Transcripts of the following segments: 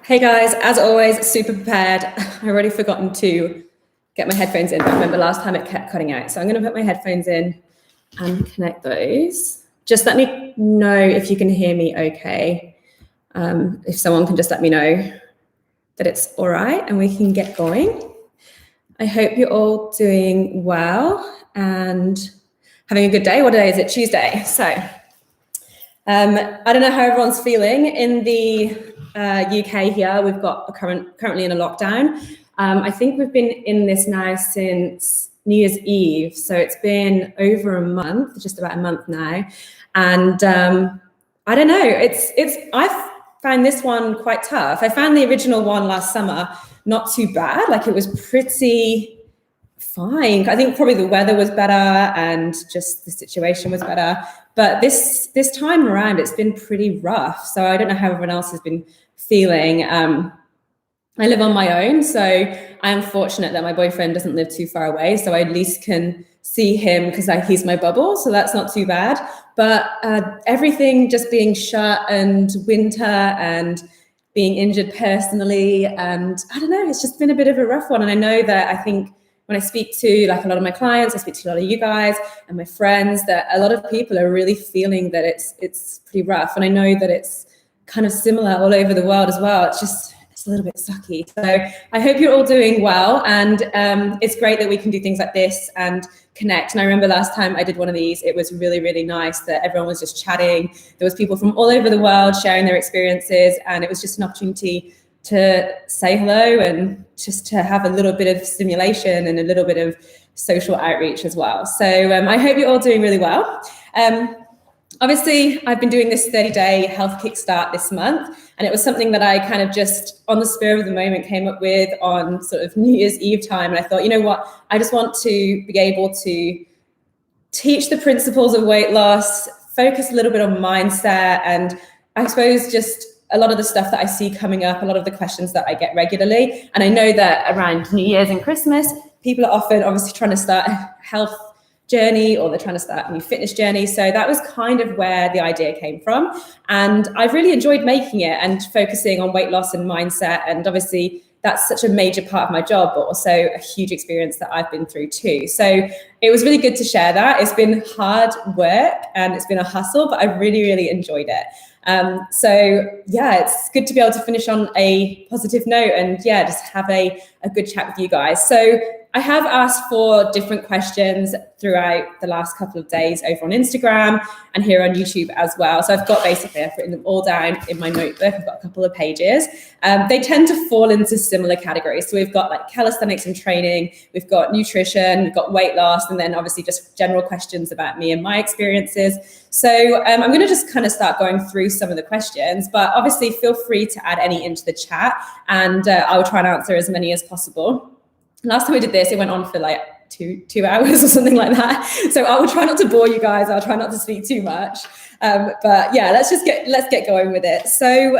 Hey guys, as always, super prepared. I've already forgotten to get my headphones in, but I remember last time it kept cutting out. So I'm going to put my headphones in and connect those. Just let me know if you can hear me okay. If someone can just let me know that it's all right and we can get going. I hope you're all doing well and having a good day. What day is it? Tuesday. So I don't know how everyone's feeling. In the UK here, we've got currently in a lockdown. I think we've been in this now since New Year's Eve. So it's been over a month, just about a month now. And I don't know, I found this one quite tough. I found the original one last summer not too bad. Like, it was pretty fine. I think probably the weather was better and just the situation was better. But this time around, it's been pretty rough. So I don't know how everyone else has been feeling. I live on my own, so I am fortunate that my boyfriend doesn't live too far away, so I at least can see him because he's my bubble, so that's not too bad. But everything just being shut and winter and being injured personally, and I don't know, it's just been a bit of a rough one. And I know that I think when I speak to like a lot of my clients, I speak to a lot of you guys and my friends, that a lot of people are really feeling that it's pretty rough. And I know that it's kind of similar all over the world as well. It's a little bit sucky. So I hope you're all doing well. And it's great that we can do things like this and connect. And I remember last time I did one of these, it was really, really nice that everyone was just chatting. There was people from all over the world sharing their experiences. And it was just an opportunity to say hello and just to have a little bit of stimulation and a little bit of social outreach as well. So I hope you're all doing really well. Obviously, I've been doing this 30-day health kickstart this month, and it was something that I kind of just on the spur of the moment came up with on sort of New Year's Eve time. And I thought, you know what, I just want to be able to teach the principles of weight loss, focus a little bit on mindset, and I suppose just a lot of the stuff that I see coming up, a lot of the questions that I get regularly. And I know that around New Year's and Christmas, people are often obviously trying to start a health journey, or they're trying to start a new fitness journey. So that was kind of where the idea came from. And I've really enjoyed making it and focusing on weight loss and mindset. And obviously that's such a major part of my job, but also a huge experience that I've been through too. So it was really good to share that. It's been hard work and it's been a hustle, but I really, really enjoyed it. So yeah, it's good to be able to finish on a positive note and yeah, just have a good chat with you guys. So I have asked for different questions throughout the last couple of days over on Instagram and here on YouTube as well. So I've written them all down in my notebook. I've got a couple of pages. They tend to fall into similar categories. So we've got like calisthenics and training, we've got nutrition, we've got weight loss, and then obviously just general questions about me and my experiences. So I'm going to just kind of start going through some of the questions, but obviously feel free to add any into the chat and I will try and answer as many as possible. Last time we did this, it went on for like two hours or something like that. So I will try not to bore you guys. I'll try not to speak too much. But yeah, let's get going with it. So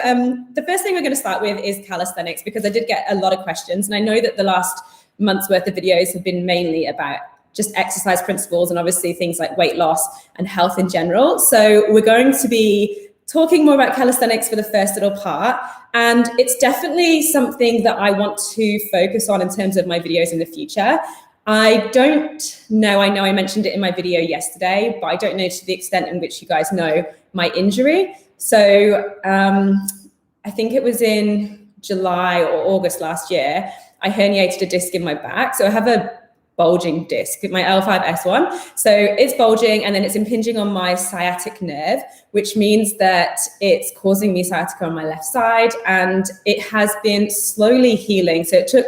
the first thing we're going to start with is calisthenics, because I did get a lot of questions. And I know that the last month's worth of videos have been mainly about just exercise principles and obviously things like weight loss and health in general. So we're going to be talking more about calisthenics for the first little part. And it's definitely something that I want to focus on in terms of my videos in the future. I don't know, I know I mentioned it in my video yesterday, but I don't know to the extent in which you guys know my injury. So I think it was in July or August last year, I herniated a disc in my back. So I have a bulging disc, my L5S1. So it's bulging and then it's impinging on my sciatic nerve, which means that it's causing me sciatica on my left side, and it has been slowly healing. So it took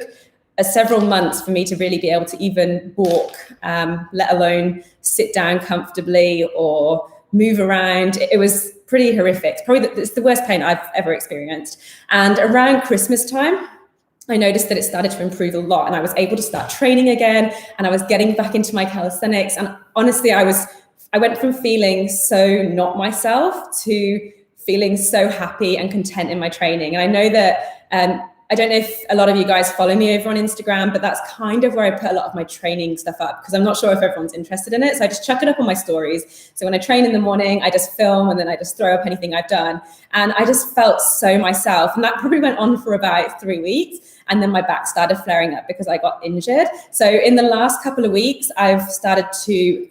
several months for me to really be able to even walk, let alone sit down comfortably or move around. It was pretty horrific. It's the worst pain I've ever experienced. And around Christmas time, I noticed that it started to improve a lot and I was able to start training again and I was getting back into my calisthenics. And honestly, I went from feeling so not myself to feeling so happy and content in my training. And I know that I don't know if a lot of you guys follow me over on Instagram, but that's kind of where I put a lot of my training stuff up, because I'm not sure if everyone's interested in it. So I just chuck it up on my stories. So when I train in the morning, I just film and then I just throw up anything I've done. And I just felt so myself. And that probably went on for about 3 weeks. And then my back started flaring up because I got injured. So in the last couple of weeks, I've started to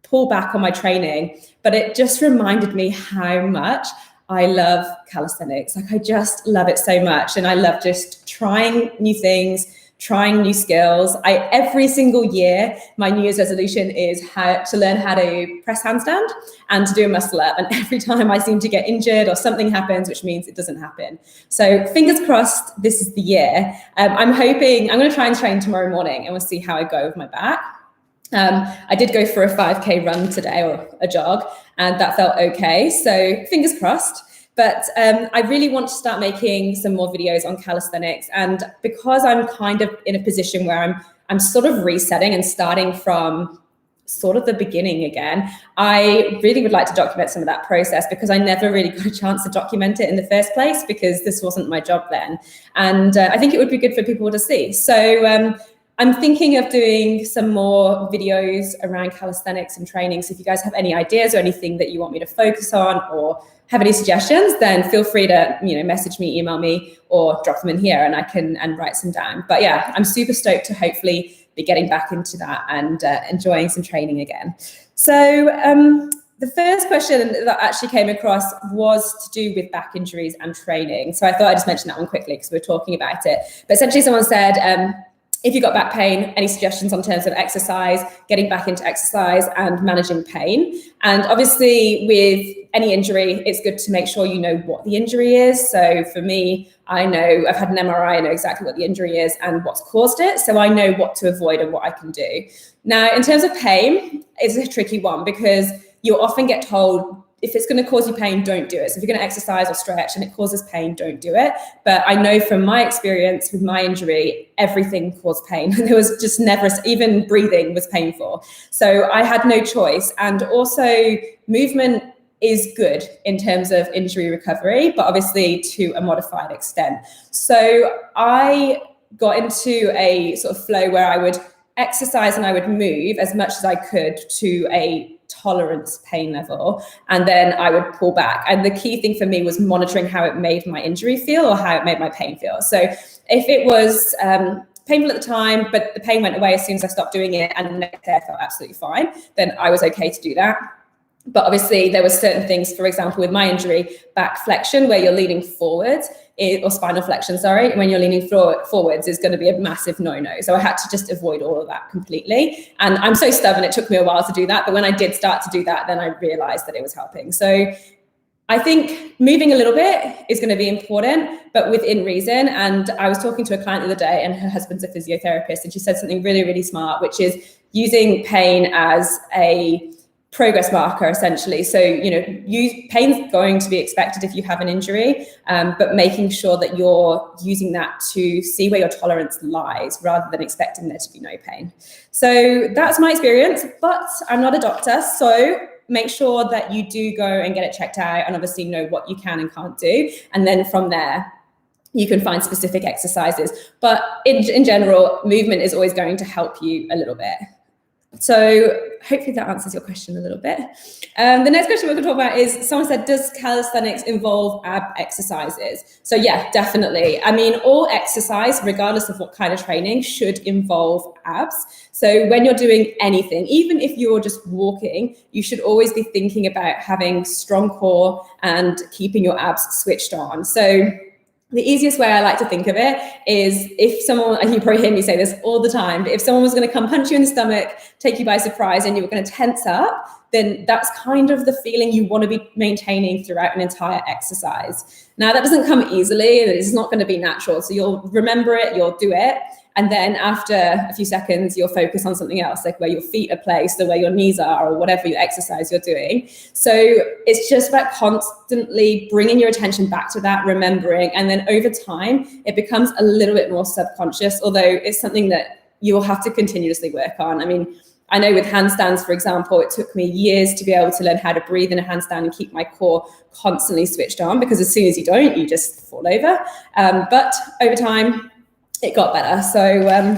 pull back on my training, but it just reminded me how much I love calisthenics. Like, I just love it so much. And I love just trying new things, trying new skills. Every single year, my New Year's resolution is to learn how to press handstand and to do a muscle up. And every time I seem to get injured or something happens, which means it doesn't happen. So fingers crossed, this is the year. I'm hoping, I'm gonna try and train tomorrow morning and we'll see how I go with my back. I did go for a 5K run today, or a jog, and that felt okay. So fingers crossed. But I really want to start making some more videos on calisthenics. And because I'm kind of in a position where I'm sort of resetting and starting from sort of the beginning again, I really would like to document some of that process, because I never really got a chance to document it in the first place, because this wasn't my job then. And I think it would be good for people to see. So I'm thinking of doing some more videos around calisthenics and training. So if you guys have any ideas or anything that you want me to focus on, or have any suggestions, then feel free to, message me, email me, or drop them in here and I can write some down. But yeah, I'm super stoked to hopefully be getting back into that and enjoying some training again. So the first question that actually came across was to do with back injuries and training. So I thought I'd just mention that one quickly because we were talking about it. But essentially someone said, if you've got back pain, any suggestions on terms of exercise, getting back into exercise and managing pain? And obviously with any injury, it's good to make sure you know what the injury is. So for me, I know I've had an MRI, I know exactly what the injury is and what's caused it. So I know what to avoid and what I can do. Now, in terms of pain, it's a tricky one, because you'll often get told, if it's going to cause you pain, don't do it. So if you're going to exercise or stretch and it causes pain, don't do it. But I know from my experience with my injury, everything caused pain. There was just never, even breathing was painful. So I had no choice. And also movement is good in terms of injury recovery, but obviously to a modified extent. So I got into a sort of flow where I would exercise and I would move as much as I could to a tolerance pain level, and then I would pull back. And the key thing for me was monitoring how it made my injury feel or how it made my pain feel. So if it was painful at the time, but the pain went away as soon as I stopped doing it, and the next day I felt absolutely fine, then I was okay to do that. But obviously there were certain things, for example, with my injury, back flexion, where you're leaning forwards, or spinal flexion, sorry, when you're leaning forwards is going to be a massive no-no. So I had to just avoid all of that completely. And I'm so stubborn, it took me a while to do that. But when I did start to do that, then I realized that it was helping. So I think moving a little bit is going to be important, but within reason. And I was talking to a client the other day, and her husband's a physiotherapist, and she said something really, really smart, which is using pain as a progress marker, essentially. So, pain's going to be expected if you have an injury, but making sure that you're using that to see where your tolerance lies rather than expecting there to be no pain. So that's my experience, but I'm not a doctor. So make sure that you do go and get it checked out and obviously know what you can and can't do. And then from there, you can find specific exercises. But in general, movement is always going to help you a little bit. So hopefully that answers your question a little bit. The next question we're going to talk about is, someone said, does calisthenics involve ab exercises? So yeah, definitely. I mean, all exercise, regardless of what kind of training, should involve abs. So when you're doing anything, even if you're just walking, you should always be thinking about having strong core and keeping your abs switched on. So the easiest way I like to think of it is, if someone, and you probably hear me say this all the time, but if someone was going to come punch you in the stomach, take you by surprise, and you were going to tense up, then that's kind of the feeling you want to be maintaining throughout an entire exercise. Now, that doesn't come easily. It's not going to be natural. So you'll remember it, you'll do it. And then after a few seconds, you'll focus on something else, like where your feet are placed or where your knees are or whatever your exercise you're doing. So it's just about constantly bringing your attention back to that, remembering, and then over time, it becomes a little bit more subconscious, although it's something that you will have to continuously work on. I mean, I know with handstands, for example, it took me years to be able to learn how to breathe in a handstand and keep my core constantly switched on, because as soon as you don't, you just fall over. But over time, it got better. So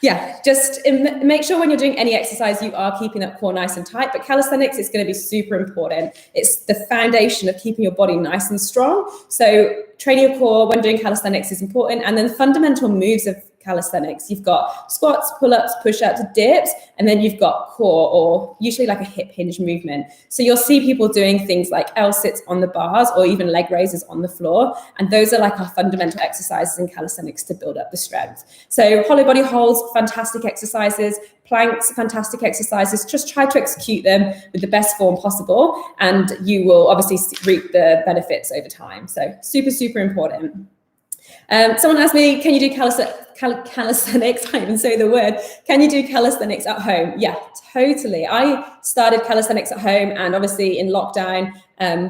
yeah, just make sure when you're doing any exercise, you are keeping that core nice and tight. But calisthenics is going to be super important. It's the foundation of keeping your body nice and strong. So training your core when doing calisthenics is important. And then fundamental moves of calisthenics, you've got squats, pull-ups, push-ups, dips, and then you've got core, or usually like a hip hinge movement. So you'll see people doing things like L-sits on the bars or even leg raises on the floor. And those are like our fundamental exercises in calisthenics to build up the strength. So hollow body holds, fantastic exercises. Planks, fantastic exercises. Just try to execute them with the best form possible, and you will obviously reap the benefits over time. So super, super important. Someone asked me, can you do calisthenics? I can't even say the word. Can you do calisthenics at home? Yeah, totally. I started calisthenics at home, and obviously in lockdown,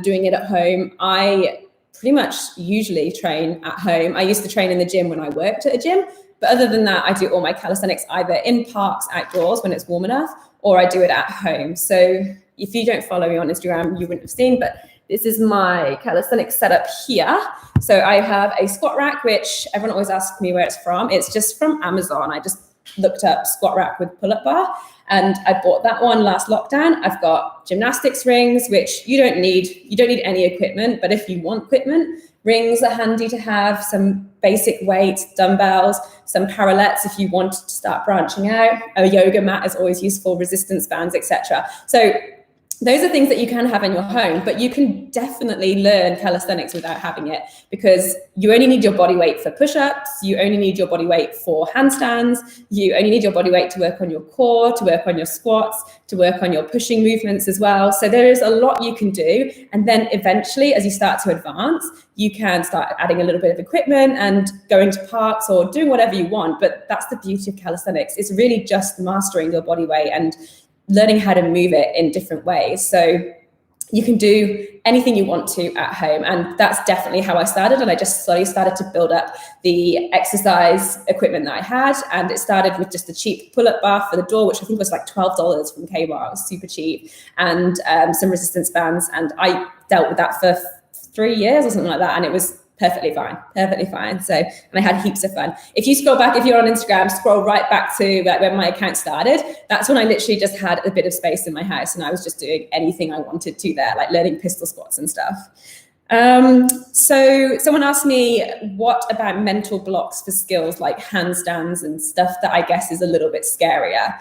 doing it at home, I pretty much usually train at home. I used to train in the gym when I worked at a gym, but other than that, I do all my calisthenics either in parks outdoors when it's warm enough, or I do it at home. So if you don't follow me on Instagram, you wouldn't have seen, but this is my calisthenics setup here. So I have a squat rack, which everyone always asks me where it's from. It's just from Amazon. I just looked up squat rack with pull-up bar, and I bought that one last lockdown. I've got gymnastics rings, which you don't need any equipment, but if you want equipment, rings are handy to have, some basic weights, dumbbells, some parallettes if you want to start branching out. A yoga mat is always useful, resistance bands, etc. So those are things that you can have in your home, but you can definitely learn calisthenics without having it, because you only need your body weight for push-ups, you only need your body weight for handstands, you only need your body weight to work on your core, to work on your squats, to work on your pushing movements as well. So there is a lot you can do. And then eventually, as you start to advance, you can start adding a little bit of equipment and going to parks or doing whatever you want. But that's the beauty of calisthenics. It's really just mastering your body weight and learning how to move it in different ways. So you can do anything you want to at home. And that's definitely how I started. And I just slowly started to build up the exercise equipment that I had. And it started with just a cheap pull-up bar for the door, which I think was like $12 from Kmart. It was super cheap. And some resistance bands. And I dealt with that for 3 years or something like that. And it was perfectly fine. So, and I had heaps of fun. If you scroll back, if you're on Instagram, scroll right back to when my account started. That's when I literally just had a bit of space in my house, and I was just doing anything I wanted to there, like learning pistol squats and stuff. So someone asked me, what about mental blocks for skills like handstands and stuff that I guess is a little bit scarier?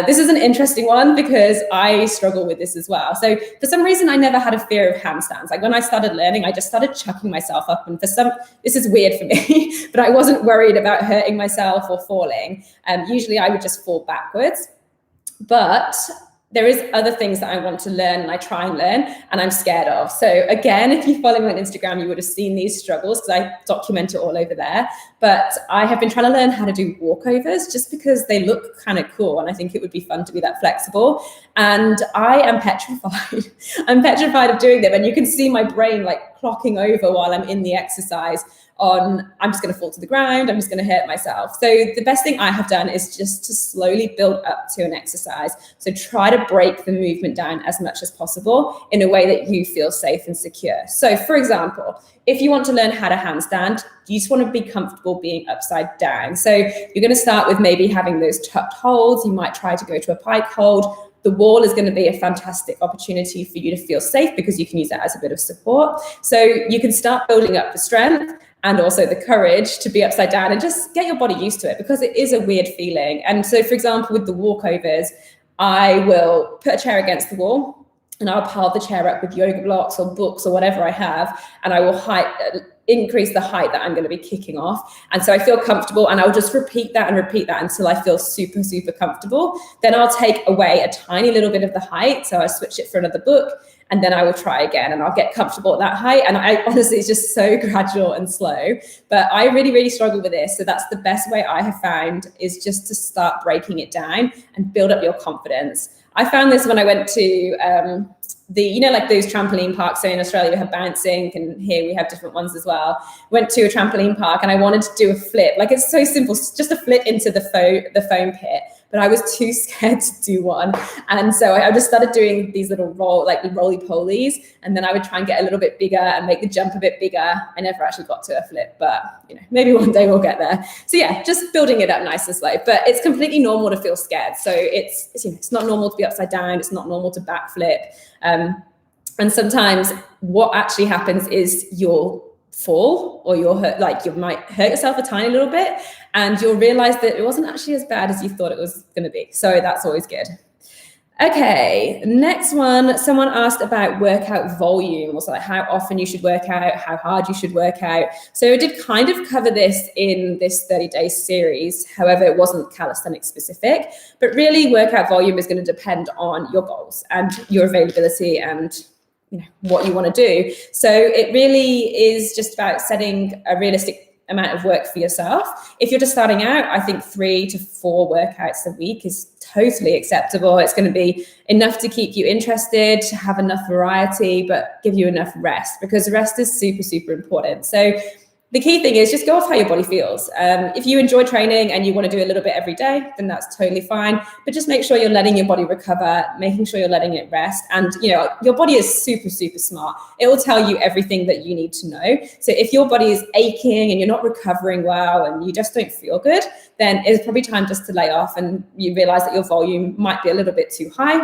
This is an interesting one because I struggle with this as well. So for some reason, I never had a fear of handstands. Like when I started learning, I just started chucking myself up. And this is weird for me, but I wasn't worried about hurting myself or falling. Usually I would just fall backwards. But there is other things that I want to learn and I try and learn and I'm scared of. So again, if you follow me on Instagram, you would have seen these struggles because I document it all over there. But I have been trying to learn how to do walkovers just because they look kind of cool. And I think it would be fun to be that flexible. And I am petrified. I'm petrified of doing them. And you can see my brain like clocking over while I'm in the exercise on, I'm just going to fall to the ground, I'm just going to hurt myself. So the best thing I have done is just to slowly build up to an exercise. So try to break the movement down as much as possible in a way that you feel safe and secure. So for example, if you want to learn how to handstand, you just want to be comfortable being upside down. So you're going to start with maybe having those tucked holds. You might try to go to a pike hold. The wall is going to be a fantastic opportunity for you to feel safe because you can use that as a bit of support. So you can start building up the strength and also the courage to be upside down and just get your body used to it because it is a weird feeling. And so, for example, with the walkovers, I will put a chair against the wall and I'll pile the chair up with yoga blocks or books or whatever I have, and I will increase the height that I'm going to be kicking off. And so I feel comfortable and I'll just repeat that until I feel super, super comfortable. Then I'll take away a tiny little bit of the height. So I switch it for another book and then I will try again and I'll get comfortable at that height. And I honestly, it's just so gradual and slow, but I really, really struggle with this. So that's the best way I have found is just to start breaking it down and build up your confidence. I found this when I went to like those trampoline parks. So in Australia, we have bouncing, and here we have different ones as well. Went to a trampoline park and I wanted to do a flip. Like it's so simple, just a flip into the foam pit. but I was too scared to do one. And so I just started doing these little roly-polies, and then I would try and get a little bit bigger and make the jump a bit bigger. I never actually got to a flip, but maybe one day we'll get there. So yeah, just building it up nice and slow, but it's completely normal to feel scared. So it's not normal to be upside down. It's not normal to backflip. And sometimes what actually happens is you'll fall, or you'll hurt, like you might hurt yourself a tiny little bit, and you'll realize that it wasn't actually as bad as you thought it was going to be. So that's always good. Okay, next one. Someone asked about workout volume, also like how often you should work out, how hard you should work out. So I did kind of cover this in this 30-day series. However, it wasn't calisthenics specific, but really workout volume is going to depend on your goals and your availability and what you want to do. So it really is just about setting a realistic amount of work for yourself. If you're just starting out, I think 3 to 4 workouts a week is totally acceptable. It's going to be enough to keep you interested, to have enough variety, but give you enough rest, because rest is super, super important. So the key thing is just go off how your body feels. If you enjoy training and you want to do a little bit every day, then that's totally fine. But just make sure you're letting your body recover, making sure you're letting it rest. And your body is super, super smart. It will tell you everything that you need to know. So if your body is aching and you're not recovering well and you just don't feel good, then it's probably time just to lay off, and you realize that your volume might be a little bit too high.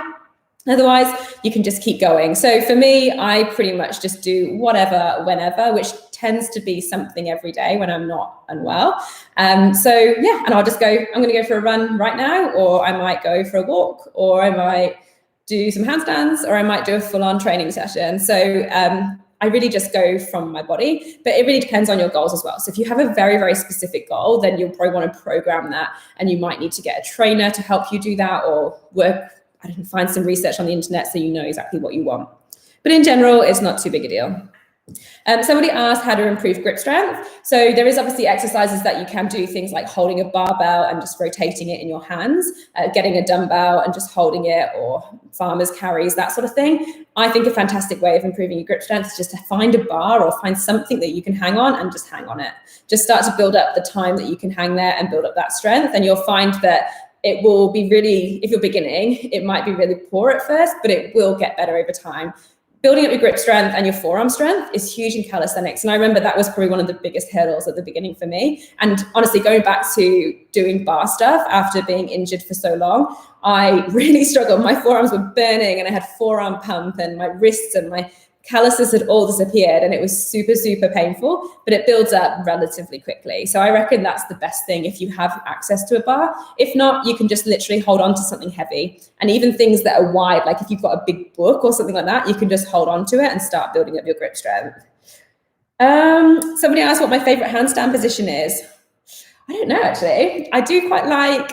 Otherwise, you can just keep going. So for me, I pretty much just do whatever, whenever, which tends to be something every day when I'm not unwell. So yeah, and I'll just go, I'm going to go for a run right now, or I might go for a walk, or I might do some handstands, or I might do a full-on training session. So I really just go from my body, but it really depends on your goals as well. So if you have a very, very specific goal, then you'll probably want to program that, and you might need to get a trainer to help you do that, or find some research on the internet so you know exactly what you want. But in general, it's not too big a deal. Somebody asked how to improve grip strength. So there is obviously exercises that you can do, things like holding a barbell and just rotating it in your hands, getting a dumbbell and just holding it, or farmers carries, that sort of thing. I think a fantastic way of improving your grip strength is just to find a bar or find something that you can hang on and just hang on it. Just start to build up the time that you can hang there and build up that strength, and you'll find that it will be really, if you're beginning, it might be really poor at first, but it will get better over time. Building up your grip strength and your forearm strength is huge in calisthenics. And I remember that was probably one of the biggest hurdles at the beginning for me. And honestly, going back to doing bar stuff after being injured for so long, I really struggled. My forearms were burning, and I had forearm pump, and my wrists and my calluses had all disappeared, and it was super, super painful, but it builds up relatively quickly. So I reckon that's the best thing if you have access to a bar. If not, you can just literally hold on to something heavy, and even things that are wide, like if you've got a big book or something like that, you can just hold on to it and start building up your grip strength. Somebody asked what my favorite handstand position is. I don't know, actually. I do quite like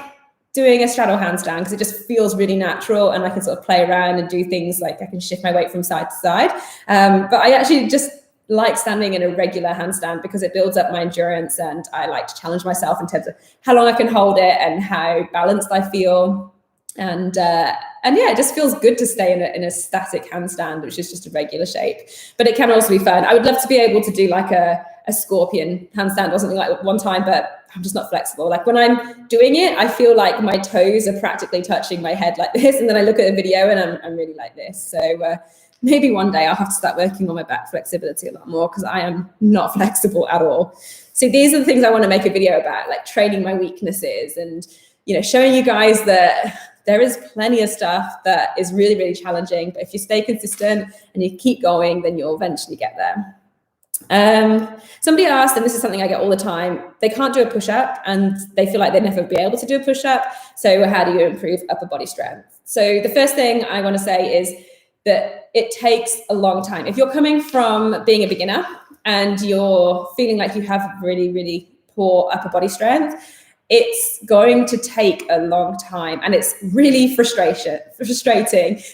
doing a straddle handstand because it just feels really natural, and I can sort of play around and do things like I can shift my weight from side to side. But I actually just like standing in a regular handstand because it builds up my endurance, and I like to challenge myself in terms of how long I can hold it and how balanced I feel. And yeah, it just feels good to stay in a static handstand, which is just a regular shape. But it can also be fun. I would love to be able to do like a scorpion handstand or something like one time, but I'm just not flexible. Like when I'm doing it, I feel like my toes are practically touching my head like this, and then I look at a video and I'm really like this. So maybe one day I'll have to start working on my back flexibility a lot more, because I am not flexible at all. So these are the things I want to make a video about, like training my weaknesses and showing you guys that there is plenty of stuff that is really, really challenging, but if you stay consistent and you keep going, then you'll eventually get there. Somebody asked, and this is something I get all the time, they can't do a push-up and they feel like they'd never be able to do a push-up. So how do you improve upper body strength? So the first thing I want to say is that it takes a long time. If you're coming from being a beginner and you're feeling like you have really, really poor upper body strength, it's going to take a long time, and it's really frustrating.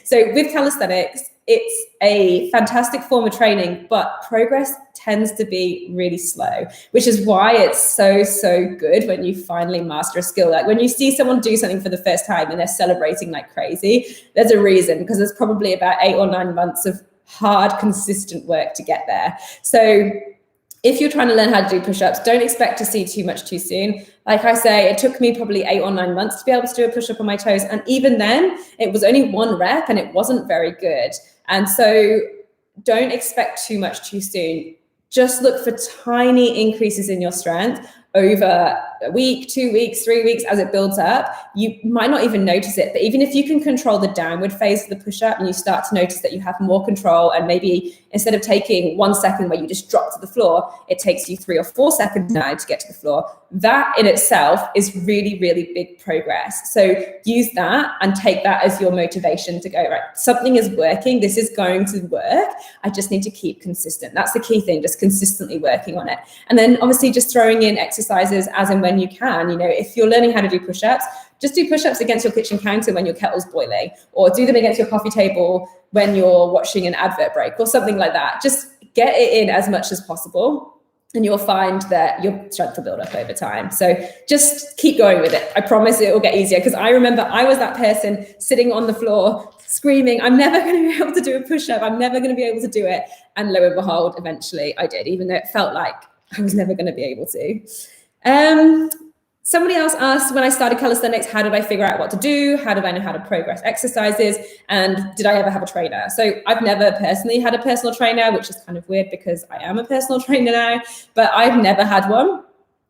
So with calisthenics, it's a fantastic form of training, but progress tends to be really slow, which is why it's so, so good when you finally master a skill. Like when you see someone do something for the first time and they're celebrating like crazy, there's a reason, because there's probably about 8 or 9 months of hard, consistent work to get there. So if you're trying to learn how to do push-ups, don't expect to see too much too soon. Like I say, it took me probably 8 or 9 months to be able to do a push-up on my toes. And even then, it was only 1 rep and it wasn't very good. And so don't expect too much too soon. Just look for tiny increases in your strength over a week, 2 weeks, 3 weeks. As it builds up, you might not even notice it. But even if you can control the downward phase of the push-up and you start to notice that you have more control, and maybe instead of taking 1 second where you just drop to the floor, it takes you 3 or 4 seconds now to get to the floor, that in itself is really, really big progress. So use that and take that as your motivation to go, right, something is working. This is going to work. I just need to keep consistent. That's the key thing, just consistently working on it. And then obviously just throwing in exercises as and when you can. You know, if you're learning how to do push-ups, just do push-ups against your kitchen counter when your kettle's boiling, or do them against your coffee table when you're watching an advert break or something like that. Just get it in as much as possible, and you'll find that your strength will build up over time. So just keep going with it. I promise it will get easier, because I remember I was that person sitting on the floor screaming, I'm never going to be able to do a push-up. I'm never going to be able to do it. And lo and behold, eventually I did, even though it felt like I was never going to be able to. Somebody else asked, when I started calisthenics, how did I figure out what to do? How did I know how to progress exercises? And did I ever have a trainer? So I've never personally had a personal trainer, which is kind of weird because I am a personal trainer now, but I've never had one.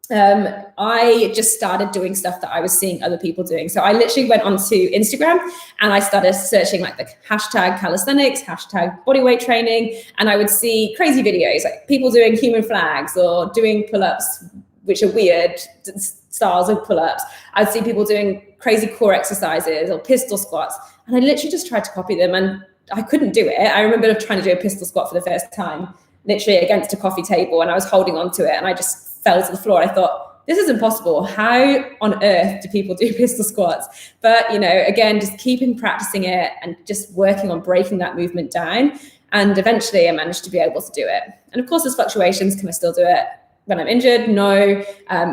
I just started doing stuff that I was seeing other people doing. So I literally went onto Instagram and I started searching like the hashtag calisthenics, hashtag bodyweight training. And I would see crazy videos, like people doing human flags or doing pull-ups, which are weird styles of pull-ups. I'd see people doing crazy core exercises or pistol squats. And I literally just tried to copy them and I couldn't do it. I remember trying to do a pistol squat for the first time, literally against a coffee table, and I was holding on to it and I just fell to the floor. I thought, this is impossible. How on earth do people do pistol squats? But, you know, again, just keeping practicing it and just working on breaking that movement down. And eventually I managed to be able to do it. And of course, there's fluctuations. Can I still do it when I'm injured? No.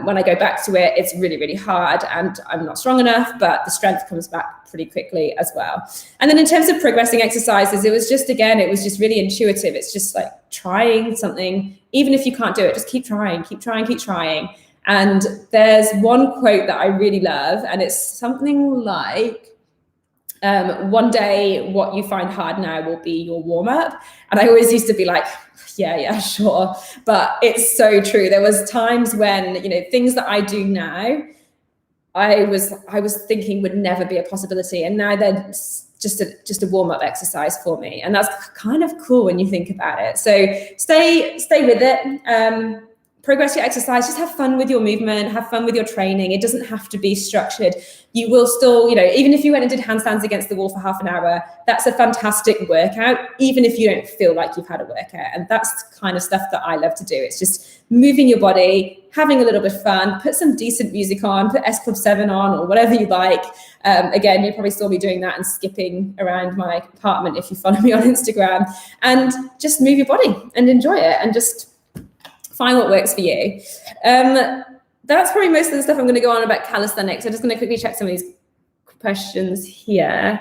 When I go back to it, it's really, really hard and I'm not strong enough, but the strength comes back pretty quickly as well. And then in terms of progressing exercises, it was just really intuitive. It's just like trying something, even if you can't do it, just keep trying, keep trying, keep trying. And there's one quote that I really love, and it's something like, one day what you find hard now will be your warm-up. And I always used to be like, yeah, sure. But it's so true. There was times when, you know, things that I do now, I was thinking would never be a possibility. And now they're just a warm-up exercise for me. And that's kind of cool when you think about it. So stay with it. Progress your exercise, just have fun with your movement, have fun with your training. It doesn't have to be structured. You will still, you know, even if you went and did handstands against the wall for half an hour, that's a fantastic workout, even if you don't feel like you've had a workout. And that's the kind of stuff that I love to do. It's just moving your body, having a little bit of fun, put some decent music on, put S Club 7 on or whatever you like. Again, you'll probably still be doing that and skipping around my apartment if you follow me on Instagram, and just move your body and enjoy it and just find what works for you. That's probably most of the stuff I'm going to go on about calisthenics. I'm just going to quickly check some of these questions here.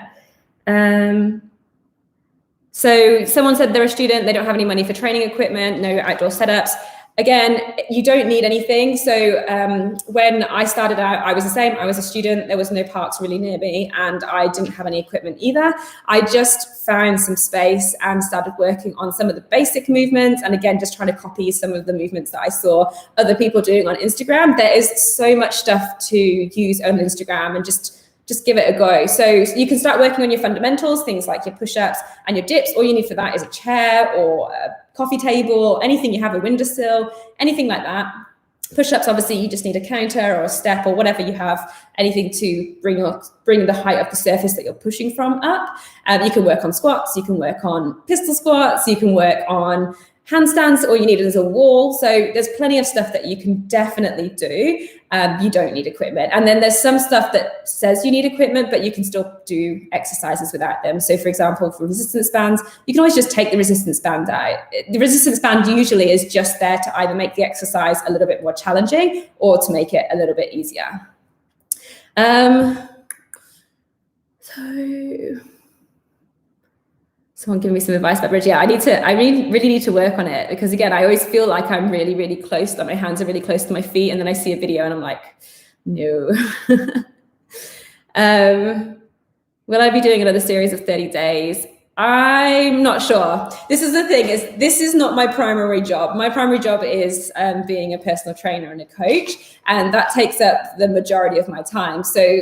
So someone said they're a student, they don't have any money for training equipment, no outdoor setups. Again, you don't need anything. So when I started out, I was the same. I was a student. There was no parks really near me, and I didn't have any equipment either. I just found some space and started working on some of the basic movements. And again, just trying to copy some of the movements that I saw other people doing on Instagram. There is so much stuff to use on Instagram, and just give it a go. So you can start working on your fundamentals, things like your push-ups and your dips. All you need for that is a chair or a coffee table, anything you have, a windowsill, anything like that. Push-ups, obviously, you just need a counter or a step or whatever you have, anything to bring the height of the surface that you're pushing from up. You can work on squats, you can work on pistol squats, you can work on handstands. All you need is a wall. So there's plenty of stuff that you can definitely do. You don't need equipment. And then there's some stuff that says you need equipment, but you can still do exercises without them. So for example, for resistance bands, you can always just take the resistance band out. The resistance band usually is just there to either make the exercise a little bit more challenging or to make it a little bit easier. Someone give me some advice about bridge. Yeah, I really need to work on it, because again, I always feel like I'm really, really close, that my hands are really close to my feet. And then I see a video and I'm like, no. Will I be doing another series of 30 days? I'm not sure. This is the thing, is this is not my primary job. My primary job is being a personal trainer and a coach, and that takes up the majority of my time. So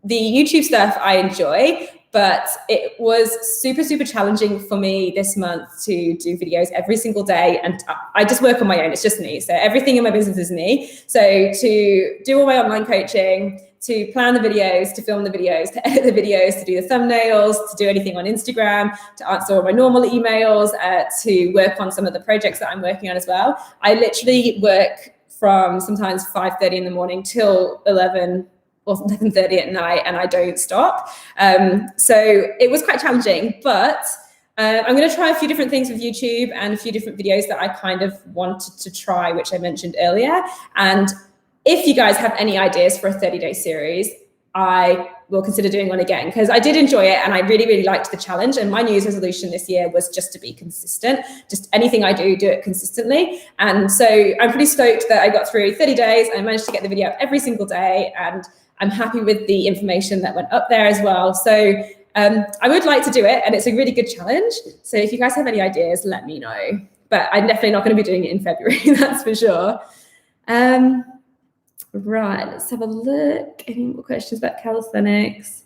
the YouTube stuff I enjoy, but it was super, super challenging for me this month to do videos every single day. And I just work on my own. It's just me. So everything in my business is me. So to do all my online coaching, to plan the videos, to film the videos, to edit the videos, to do the thumbnails, to do anything on Instagram, to answer all my normal emails, to work on some of the projects that I'm working on as well. I literally work from sometimes 5:30 in the morning till 11 or 11:30 at night, and I don't stop. So it was quite challenging, but I'm going to try a few different things with YouTube and a few different videos that I kind of wanted to try, which I mentioned earlier. And if you guys have any ideas for a 30-day series, I will consider doing one again, because I did enjoy it and I really, really liked the challenge. And my New Year's resolution this year was just to be consistent. Just anything I do it consistently. And so I'm pretty stoked that I got through 30 days. I managed to get the video up every single day, and I'm happy with the information that went up there as well. So I would like to do it, and it's a really good challenge. So if you guys have any ideas, let me know. But I'm definitely not going to be doing it in February, that's for sure. Right, let's have a look. Any more questions about calisthenics?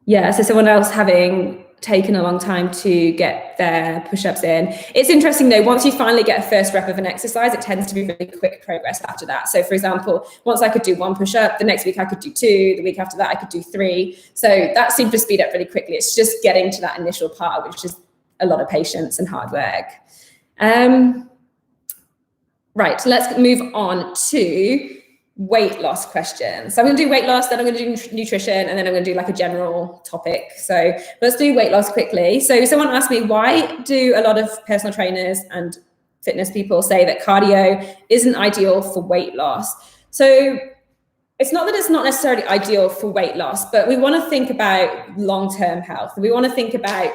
Yeah, so someone else having taken a long time to get their push-ups in. It's interesting though, once you finally get a first rep of an exercise, it tends to be really quick progress after that. So for example, once I could do 1 push-up, the next week I could do 2, the week after that I could do 3. So that seemed to speed up really quickly. It's just getting to that initial part, which is a lot of patience and hard work. Right, let's move on to weight loss questions. So I'm going to do weight loss, then I'm going to do nutrition, and then I'm going to do like a general topic. So let's do weight loss quickly. So someone asked me, why do a lot of personal trainers and fitness people say that cardio isn't ideal for weight loss? So it's not that it's not necessarily ideal for weight loss, but we want to think about long-term health. We want to think about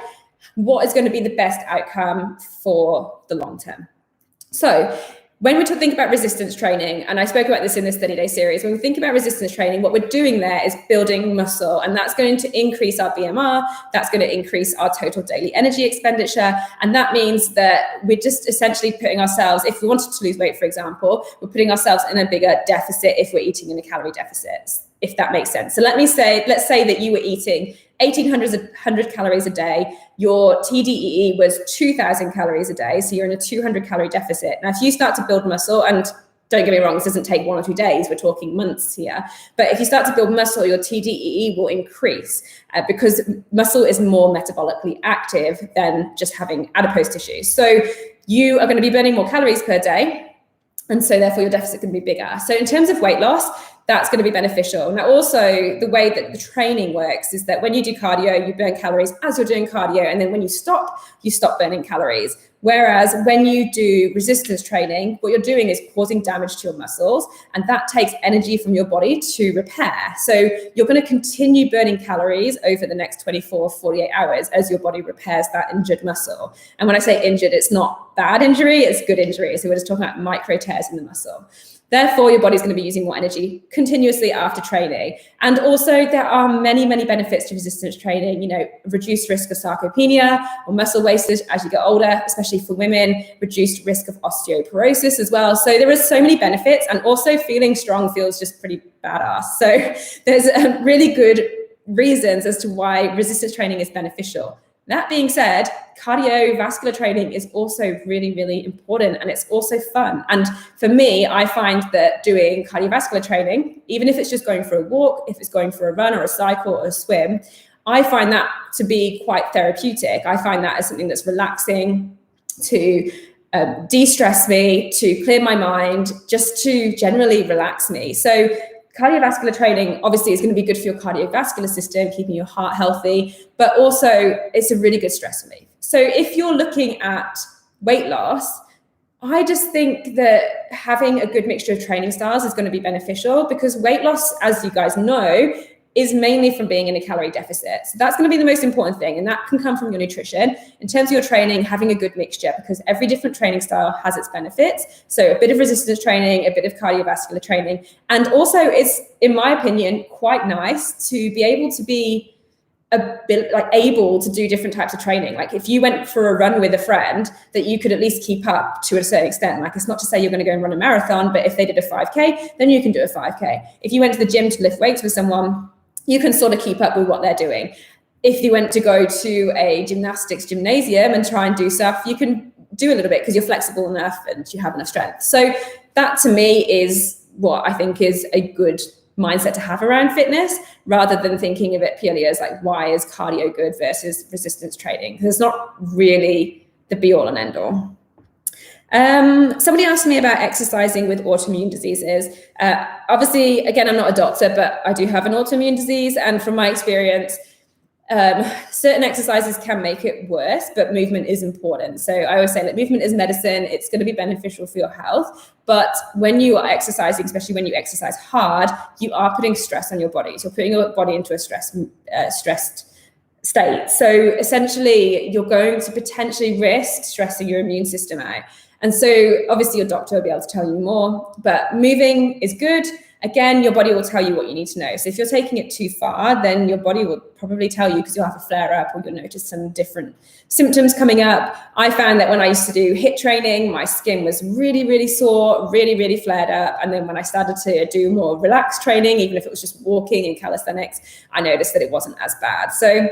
what is going to be the best outcome for the long term. So when we think about resistance training, and I spoke about this in this 30-day series, when we think about resistance training, what we're doing there is building muscle, and that's going to increase our BMR, that's going to increase our total daily energy expenditure, and that means that we're just essentially putting ourselves, if we wanted to lose weight, for example, we're putting ourselves in a bigger deficit if we're eating in a calorie deficit, if that makes sense. So let's say that you were eating 1,800 calories a day, your TDEE was 2,000 calories a day, so you're in a 200 calorie deficit. Now, if you start to build muscle, and don't get me wrong, this doesn't take 1 or 2 days, we're talking months here, but if you start to build muscle, your TDEE will increase because muscle is more metabolically active than just having adipose tissue. So you are going to be burning more calories per day, and so therefore your deficit can be bigger. So in terms of weight loss, that's going to be beneficial. Now, also, the way that the training works is that when you do cardio, you burn calories as you're doing cardio. And then when you stop burning calories. Whereas when you do resistance training, what you're doing is causing damage to your muscles, and that takes energy from your body to repair. So you're going to continue burning calories over the next 24, 48 hours as your body repairs that injured muscle. And when I say injured, it's not bad injury, it's good injury. So we're just talking about micro tears in the muscle. Therefore, your body's going to be using more energy continuously after training. And also, there are many, many benefits to resistance training. You know, reduced risk of sarcopenia or muscle wastage as you get older, especially for women, reduced risk of osteoporosis as well. So there are so many benefits, and also feeling strong feels just pretty badass. So there's really good reasons as to why resistance training is beneficial. That being said, cardiovascular training is also really, really important, and it's also fun. And for me, I find that doing cardiovascular training, even if it's just going for a walk, if it's going for a run or a cycle or a swim, I find that to be quite therapeutic. I find that as something that's relaxing, to de-stress me, to clear my mind, just to generally relax me. So cardiovascular training obviously is going to be good for your cardiovascular system, keeping your heart healthy, but also it's a really good stress relief. So if you're looking at weight loss, I just think that having a good mixture of training styles is going to be beneficial, because weight loss, as you guys know, is mainly from being in a calorie deficit. So that's going to be the most important thing. And that can come from your nutrition. In terms of your training, having a good mixture, because every different training style has its benefits. So a bit of resistance training, a bit of cardiovascular training. And also it's, in my opinion, quite nice to be able to be a bit like able to do different types of training. Like if you went for a run with a friend, that you could at least keep up to a certain extent. Like it's not to say you're going to go and run a marathon, but if they did a 5K, then you can do a 5K. If you went to the gym to lift weights with someone, you can sort of keep up with what they're doing. If you went to go to a gymnastics gymnasium and try and do stuff, you can do a little bit because you're flexible enough and you have enough strength. So that to me is what I think is a good mindset to have around fitness, rather than thinking of it purely as like, why is cardio good versus resistance training? Because it's not really the be all and end all. Somebody asked me about exercising with autoimmune diseases. Obviously, again, I'm not a doctor, but I do have an autoimmune disease. And from my experience, certain exercises can make it worse, but movement is important. So I always say that movement is medicine. It's going to be beneficial for your health. But when you are exercising, especially when you exercise hard, you are putting stress on your body. So you're putting your body into a stressed state. So essentially, you're going to potentially risk stressing your immune system out. And so obviously your doctor will be able to tell you more, but moving is good. Again, your body will tell you what you need to know. So if you're taking it too far, then your body will probably tell you, because you'll have a flare up or you'll notice some different symptoms coming up. I found that when I used to do HIIT training, my skin was really, really sore, really, really flared up. And then when I started to do more relaxed training, even if it was just walking and calisthenics, I noticed that it wasn't as bad. So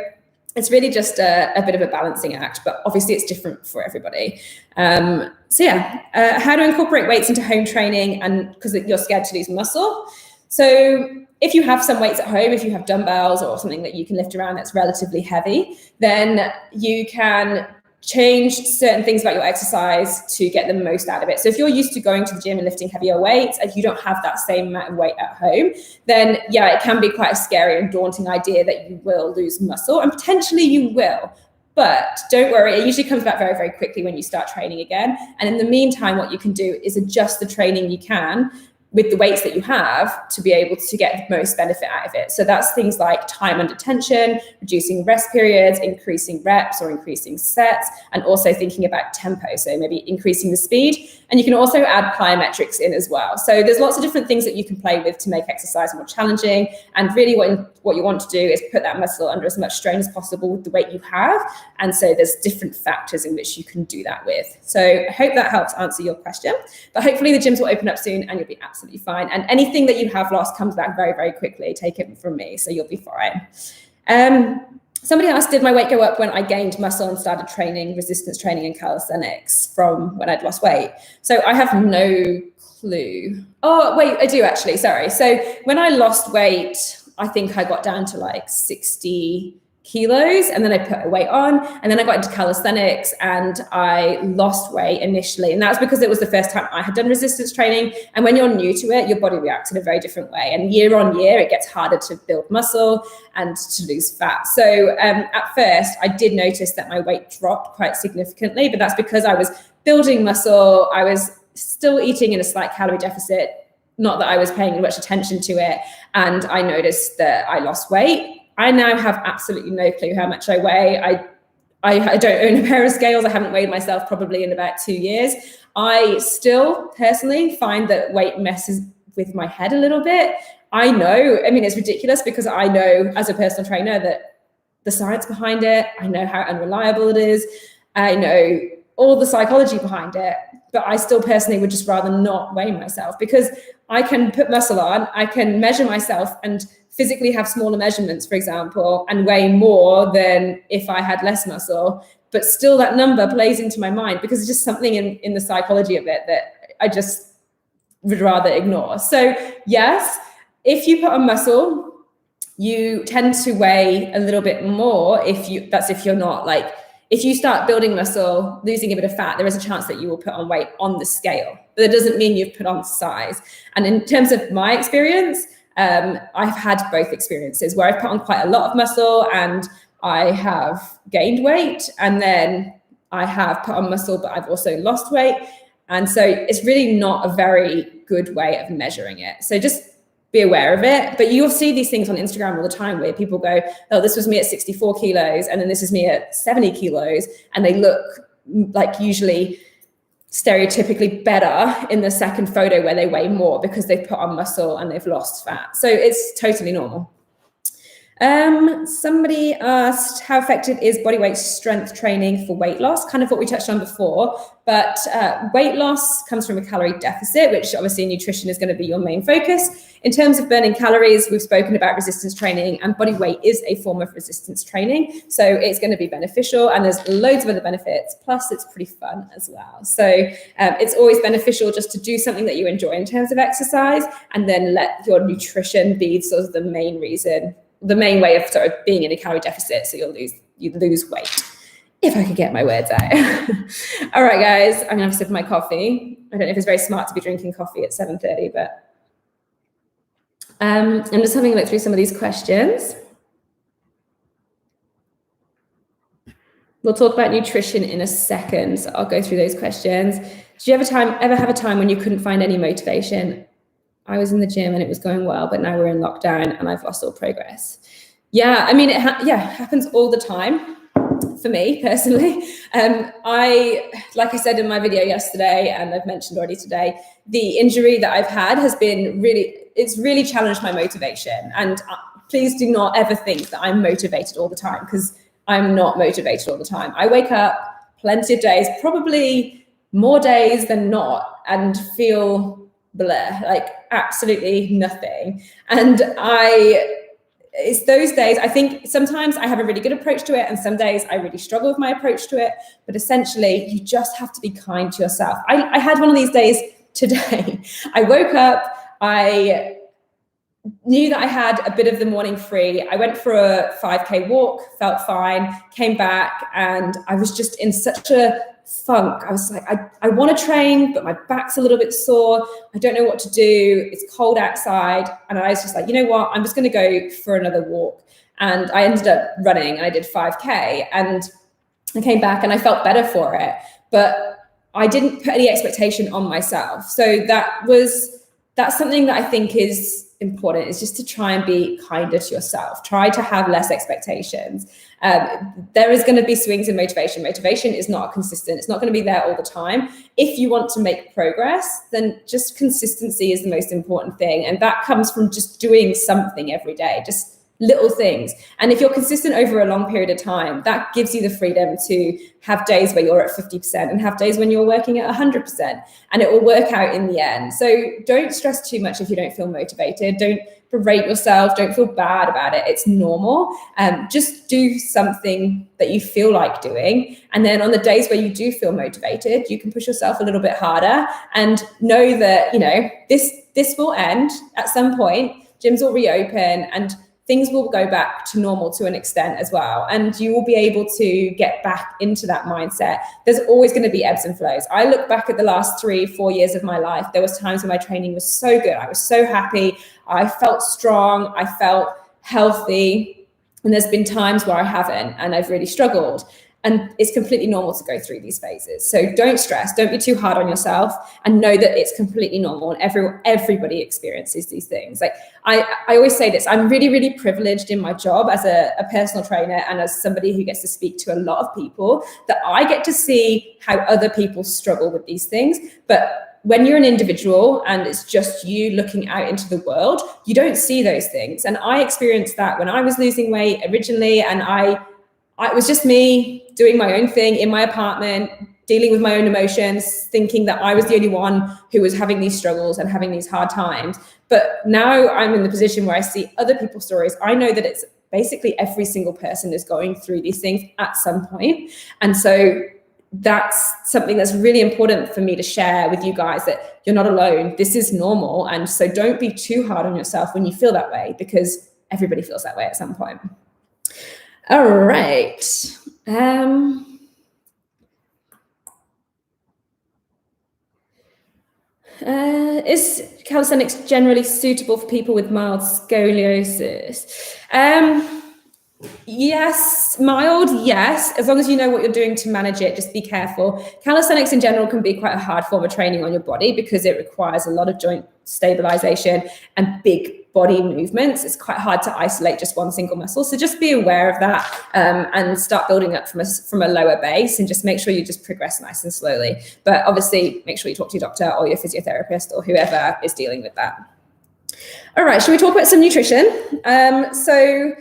it's really just a bit of a balancing act, but obviously it's different for everybody. How to incorporate weights into home training, and because you're scared to lose muscle. So if you have some weights at home, if you have dumbbells or something that you can lift around that's relatively heavy, then you can change certain things about your exercise to get the most out of it. So if you're used to going to the gym and lifting heavier weights and you don't have that same amount of weight at home, then yeah, it can be quite a scary and daunting idea that you will lose muscle, and potentially you will. But don't worry, it usually comes back very, very quickly when you start training again. And in the meantime, what you can do is adjust the training you can with the weights that you have to be able to get the most benefit out of it. So that's things like time under tension, reducing rest periods, increasing reps or increasing sets, and also thinking about tempo. So maybe increasing the speed. And you can also add plyometrics in as well. So there's lots of different things that you can play with to make exercise more challenging. And really what you want to do is put that muscle under as much strain as possible with the weight you have. And so there's different factors in which you can do that with. So I hope that helps answer your question. But hopefully the gyms will open up soon and you'll be absolutely fine. And anything that you have lost comes back very, very quickly. Take it from me, so you'll be fine. Somebody asked, did my weight go up when I gained muscle and started training resistance training and calisthenics from when I'd lost weight? So I have no clue. Oh, wait, I do actually, sorry. So when I lost weight, I think I got down to like 60 kilos, and then I put a weight on, and then I got into calisthenics and I lost weight initially. And that was because it was the first time I had done resistance training. And when you're new to it, your body reacts in a very different way. And year on year, it gets harder to build muscle and to lose fat. So at first, I did notice that my weight dropped quite significantly, but that's because I was building muscle. I was still eating in a slight calorie deficit, not that I was paying much attention to it. And I noticed that I lost weight. I now have absolutely no clue how much I weigh. I don't own a pair of scales. I haven't weighed myself probably in about 2 years. I still personally find that weight messes with my head a little bit. I know, I mean, it's ridiculous because I know as a personal trainer that the science behind it, I know how unreliable it is. I know all the psychology behind it, but I still personally would just rather not weigh myself, because I can put muscle on, I can measure myself and physically have smaller measurements, for example, and weigh more than if I had less muscle, but still that number plays into my mind because it's just something in the psychology of it that I just would rather ignore. So yes, if you put on muscle, you tend to weigh a little bit more if you're not like, if you start building muscle, losing a bit of fat, there is a chance that you will put on weight on the scale, but it doesn't mean you've put on size. And in terms of my experience, I've had both experiences where I've put on quite a lot of muscle and I have gained weight, and then I have put on muscle, but I've also lost weight. And so it's really not a very good way of measuring it. So just be aware of it. But you'll see these things on Instagram all the time where people go, oh, this was me at 64 kilos, and then this is me at 70 kilos, and they look like usually stereotypically better in the second photo where they weigh more because they've put on muscle and they've lost fat. So it's totally normal. Somebody asked, how effective is bodyweight strength training for weight loss? Kind of what we touched on before, but weight loss comes from a calorie deficit, which obviously nutrition is going to be your main focus. In terms of burning calories, we've spoken about resistance training, and body weight is a form of resistance training. So it's going to be beneficial, and there's loads of other benefits. Plus it's pretty fun as well. So it's always beneficial just to do something that you enjoy in terms of exercise, and then let your nutrition be sort of the main reason, the main way of sort of being in a calorie deficit, so you lose weight. If I could get my words out. All right, guys, I'm gonna have a sip of my coffee. I don't know if it's very smart to be drinking coffee at 7:30, but I'm just having a look through some of these questions. We'll talk about nutrition in a second, so I'll go through those questions. Did you ever have a time when you couldn't find any motivation? I was in the gym and it was going well, but now we're in lockdown and I've lost all progress. Yeah, I mean, it happens all the time for me personally. Like I said in my video yesterday, and I've mentioned already today, the injury that I've had has been it's really challenged my motivation. And please do not ever think that I'm motivated all the time, because I'm not motivated all the time. I wake up plenty of days, probably more days than not, and feel bleh, like absolutely nothing. And it's those days, I think sometimes I have a really good approach to it, and some days I really struggle with my approach to it. But essentially, you just have to be kind to yourself. I had one of these days today. I woke up, I knew that I had a bit of the morning free. I went for a 5K walk, felt fine, came back, and I was just in such a funk. I was like, I want to train, but my back's a little bit sore. I don't know what to do. It's cold outside. And I was just like, you know what? I'm just going to go for another walk. And I ended up running, and I did 5K, and I came back and I felt better for it. But I didn't put any expectation on myself. So that's something that I think is important, is just to try and be kinder to yourself. Try to have less expectations. There is going to be swings in motivation. Motivation is not consistent. It's not going to be there all the time. If you want to make progress, then just consistency is the most important thing. And that comes from just doing something every day, just little things. And if you're consistent over a long period of time, that gives you the freedom to have days where you're at 50% and have days when you're working at 100%, and it will work out in the end. So don't stress too much if you don't feel motivated. Don't berate yourself. Don't feel bad about it. It's normal. Just do something that you feel like doing. And then on the days where you do feel motivated, you can push yourself a little bit harder, and know that, this will end at some point. Gyms will reopen, and things will go back to normal to an extent as well. And you will be able to get back into that mindset. There's always going to be ebbs and flows. I look back at the last 3-4 years of my life. There was times when my training was so good. I was so happy. I felt strong. I felt healthy. And there's been times where I haven't, and I've really struggled. And it's completely normal to go through these phases. So don't stress, don't be too hard on yourself, and know that it's completely normal, and everybody experiences these things. Like I always say this, I'm really, really privileged in my job as a personal trainer, and as somebody who gets to speak to a lot of people, that I get to see how other people struggle with these things. But when you're an individual and it's just you looking out into the world, you don't see those things. And I experienced that when I was losing weight originally, and it was just me doing my own thing in my apartment, dealing with my own emotions, thinking that I was the only one who was having these struggles and having these hard times. But now I'm in the position where I see other people's stories. I know that it's basically every single person is going through these things at some point. And so that's something that's really important for me to share with you guys, that you're not alone. This is normal. And so don't be too hard on yourself when you feel that way, because everybody feels that way at some point. All right. Is calisthenics generally suitable for people with mild scoliosis? Yes Mild, yes, as long as you know what you're doing to manage it, just be careful. Calisthenics in general can be quite a hard form of training on your body because it requires a lot of joint stabilization and big body movements. It's quite hard to isolate just one single muscle. So just be aware of that and start building up from a lower base, and just make sure you just progress nice and slowly. But obviously make sure you talk to your doctor or your physiotherapist or whoever is dealing with that. All right, should we talk about some nutrition? So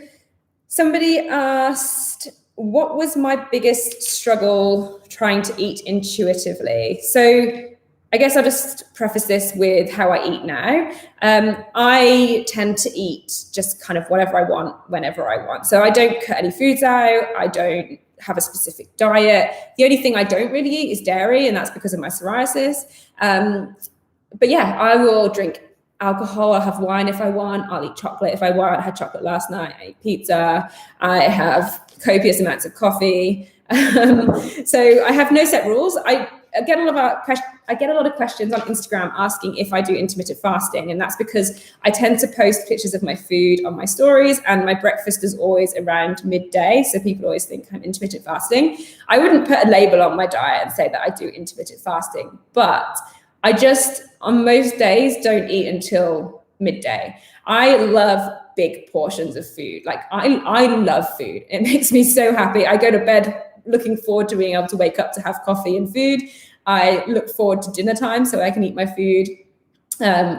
somebody asked, what was my biggest struggle trying to eat intuitively? So I guess I'll just preface this with how I eat now. I tend to eat just kind of whatever I want, whenever I want. So I don't cut any foods out. I don't have a specific diet. The only thing I don't really eat is dairy, and that's because of my psoriasis. But yeah, I will drink alcohol. I'll have wine if I want. I'll eat chocolate if I want. I had chocolate last night. I ate pizza. I have copious amounts of coffee. So I have no set rules. I get a lot of questions on Instagram asking if I do intermittent fasting, and that's because I tend to post pictures of my food on my stories, and my breakfast is always around midday, so people always think I'm intermittent fasting. I wouldn't put a label on my diet and say that I do intermittent fasting, but I just, on most days, don't eat until midday. I love big portions of food. Like I love food. It makes me so happy. I go to bed looking forward to being able to wake up to have coffee and food. I look forward to dinner time so I can eat my food.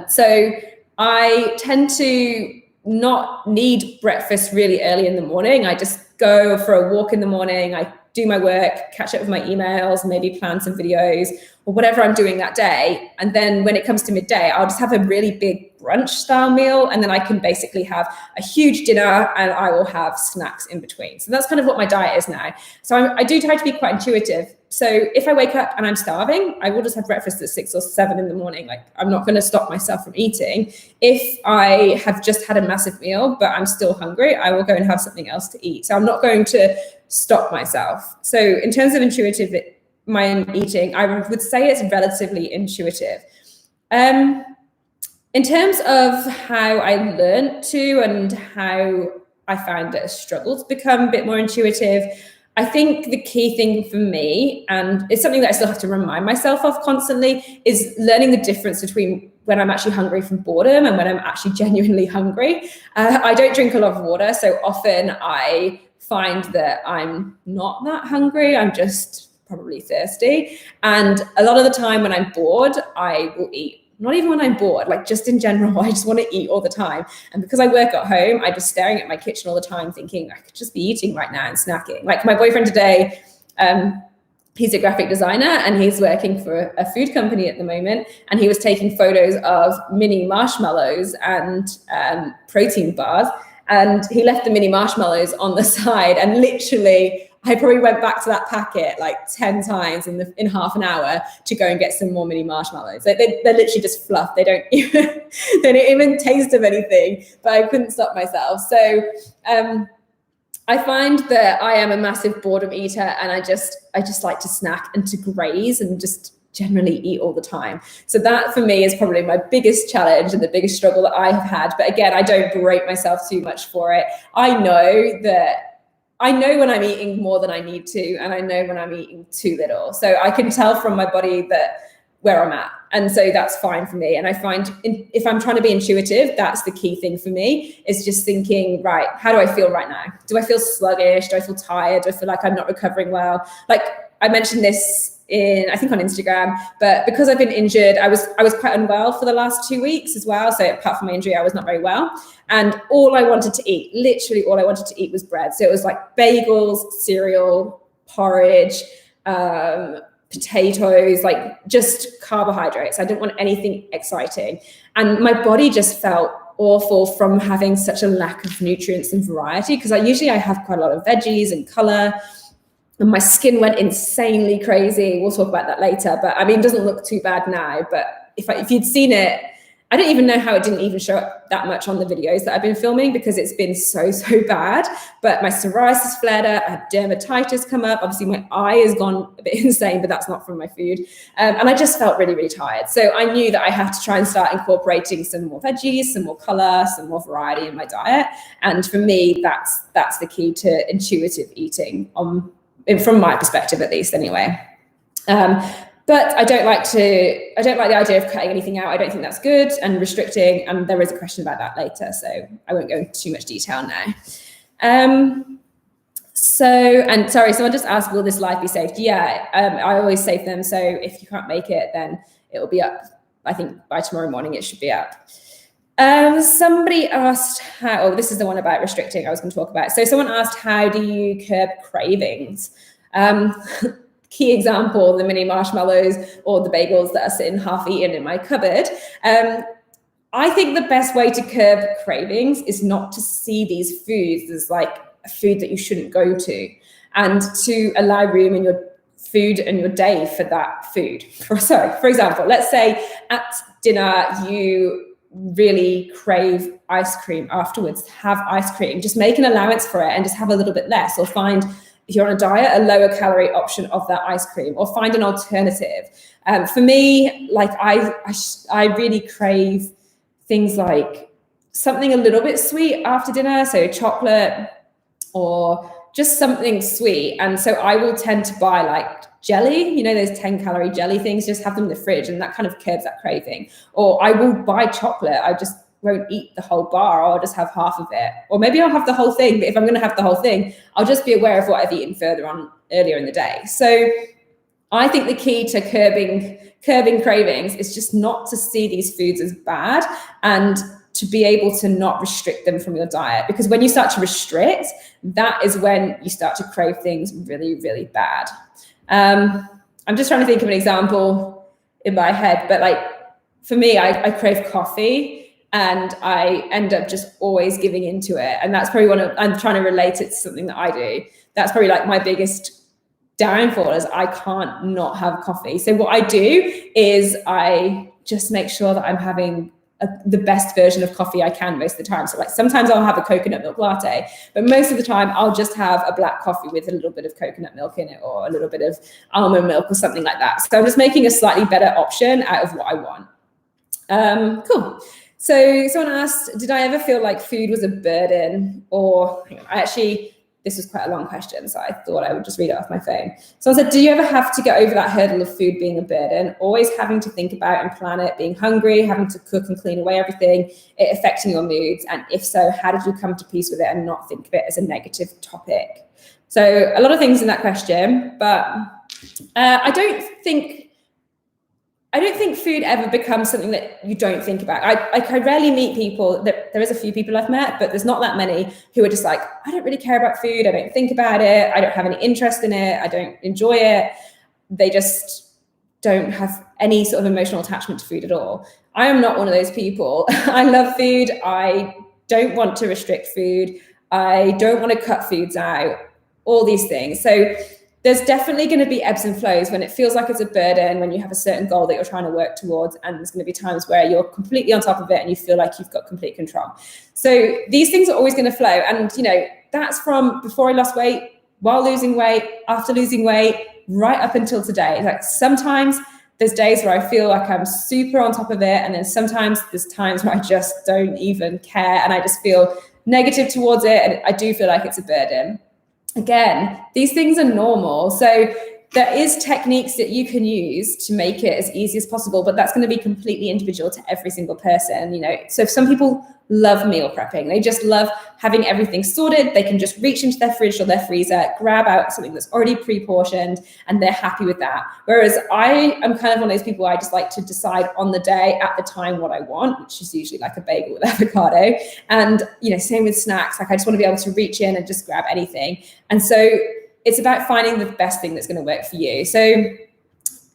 So I tend to not need breakfast really early in the morning. I just go for a walk in the morning. I do my work, catch up with my emails, maybe plan some videos or whatever I'm doing that day. And then when it comes to midday, I'll just have a really big brunch style meal. And then I can basically have a huge dinner and I will have snacks in between. So that's kind of what my diet is now. So I do try to be quite intuitive. So if I wake up and I'm starving, I will just have breakfast at 6 or 7 in the morning. Like, I'm not going to stop myself from eating. If I have just had a massive meal, but I'm still hungry, I will go and have something else to eat. So I'm not going to stop myself. So in terms of intuitive, my eating, I would say it's relatively intuitive. In terms of how I learned to and how I found it a struggle to become a bit more intuitive, I think the key thing for me, and it's something that I still have to remind myself of constantly, is learning the difference between when I'm actually hungry from boredom and when I'm actually genuinely hungry. I don't drink a lot of water, so often I find that I'm not that hungry. I'm just probably thirsty. And a lot of the time when I'm bored, I will eat. Not even when I'm bored, like just in general, I just want to eat all the time. And because I work at home, I'm just staring at my kitchen all the time thinking I could just be eating right now and snacking. Like my boyfriend today, he's a graphic designer and he's working for a food company at the moment. And he was taking photos of mini marshmallows and protein bars. And he left the mini marshmallows on the side, and literally I probably went back to that packet like 10 times in half an hour to go and get some more mini marshmallows. They're literally just fluff. They don't even taste of anything, but I couldn't stop myself. So I find that I am a massive boredom eater, and I just like to snack and to graze and just generally eat all the time. So that for me is probably my biggest challenge and the biggest struggle that I have had. But again, I don't berate myself too much for it. I know when I'm eating more than I need to, and I know when I'm eating too little. So I can tell from my body that where I'm at. And so that's fine for me. And I find if I'm trying to be intuitive, that's the key thing for me, is just thinking, right, how do I feel right now? Do I feel sluggish? Do I feel tired? Do I feel like I'm not recovering well? Like I mentioned this I think on Instagram, but because I've been injured, I was quite unwell for the last 2 weeks as well. So apart from my injury, I was not very well. And all I wanted to eat, literally all I wanted to eat was bread. So it was like bagels, cereal, porridge, potatoes, like just carbohydrates. I didn't want anything exciting. And my body just felt awful from having such a lack of nutrients and variety, because I have quite a lot of veggies and color. And my skin went insanely crazy. We'll talk about that later. But I mean, it doesn't look too bad now. But if you'd seen it I don't even know how it didn't even show up that much on the videos that I've been filming, because it's been so bad. But my psoriasis flared up, I had dermatitis come up. Obviously my eye has gone a bit insane, but that's not from my food. And I just felt really tired. So I knew that I have to try and start incorporating some more veggies, some more color, some more variety in my diet. And for me, that's the key to intuitive eating, from my perspective at least anyway. But I don't like the idea of cutting anything out. I don't think that's good, and restricting. And there is a question about that later, so I won't go into too much detail now. Sorry, someone just asked, will this live be saved? Yeah, I always save them. So if you can't make it, then it will be up. I think by tomorrow morning it should be up. Somebody asked this is the one about restricting I was going to talk about. So someone asked, how do you curb cravings? Key example, the mini marshmallows or the bagels that are sitting half eaten in my cupboard. I think the best way to curb cravings is not to see these foods as like a food that you shouldn't go to, and to allow room in your food and your day for that food. For example, let's say at dinner you really crave ice cream afterwards. Have ice cream, just make an allowance for it and just have a little bit less, or find, if you're on a diet, a lower calorie option of that ice cream, or find an alternative. For me, like I really crave things like something a little bit sweet after dinner, so chocolate or just something sweet. And so I will tend to buy like jelly, those 10-calorie jelly things, just have them in the fridge, and that kind of curbs that craving. Or I will buy chocolate. I just won't eat the whole bar, or I'll just have half of it. Or maybe I'll have the whole thing, but if I'm going to have the whole thing, I'll just be aware of what I've eaten further on earlier in the day. So I think the key to curbing cravings is just not to see these foods as bad, and to be able to not restrict them from your diet. Because when you start to restrict, that is when you start to crave things really bad. I'm just trying to think of an example in my head, but like for me, I crave coffee, and I end up just always giving into it. And that's probably I'm trying to relate it to something that I do. That's probably like my biggest downfall, is I can't not have coffee. So what I do is I just make sure that I'm having the best version of coffee I can most of the time. So like sometimes I'll have a coconut milk latte, but most of the time I'll just have a black coffee with a little bit of coconut milk in it, or a little bit of almond milk or something like that. So I'm just making a slightly better option out of what I want. Cool. So someone asked, did I ever feel like food was a burden? Or this was quite a long question, so I thought I would just read it off my phone. Someone said, do you ever have to get over that hurdle of food being a burden, always having to think about and plan it, being hungry, having to cook and clean away everything, it affecting your moods? And if so, how did you come to peace with it and not think of it as a negative topic? So a lot of things in that question, but I don't think food ever becomes something that you don't think about. I rarely meet people, there is a few people I've met, but there's not that many who are just like, I don't really care about food. I don't think about it. I don't have any interest in it. I don't enjoy it. They just don't have any sort of emotional attachment to food at all. I am not one of those people. I love food. I don't want to restrict food. I don't want to cut foods out, all these things. So there's definitely going to be ebbs and flows when it feels like it's a burden, when you have a certain goal that you're trying to work towards, and there's going to be times where you're completely on top of it and you feel like you've got complete control. So these things are always going to flow. And, that's from before I lost weight, while losing weight, after losing weight, right up until today. Like sometimes there's days where I feel like I'm super on top of it. And then sometimes there's times where I just don't even care and I just feel negative towards it. And I do feel like it's a burden. Again, these things are normal. So there is techniques that you can use to make it as easy as possible, but that's going to be completely individual to every single person. So if some people love meal prepping, they just love having everything sorted. They can just reach into their fridge or their freezer, grab out something that's already pre-portioned, and they're happy with that. Whereas I am kind of one of those people, I just like to decide on the day at the time what I want, which is usually like a bagel with avocado. And, same with snacks. Like I just want to be able to reach in and just grab anything. And so it's about finding the best thing that's going to work for you. So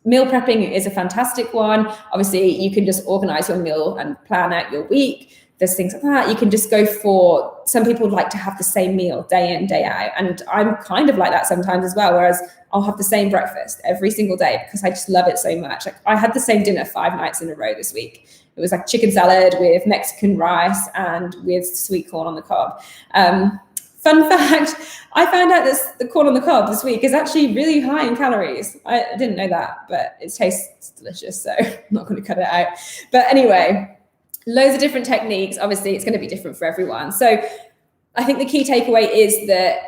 meal prepping is a fantastic one. Obviously, you can just organize your meal and plan out your week. There's things like that. You can just go for, some people like to have the same meal day in, day out. And I'm kind of like that sometimes as well, whereas I'll have the same breakfast every single day because I just love it so much. Like I had the same dinner 5 nights in a row this week. It was like chicken salad with Mexican rice and with sweet corn on the cob. Fun fact, I found out that the corn on the cob this week is actually really high in calories. I didn't know that, but it tastes delicious, so I'm not going to cut it out. But anyway, loads of different techniques. Obviously, it's going to be different for everyone. So I think the key takeaway is that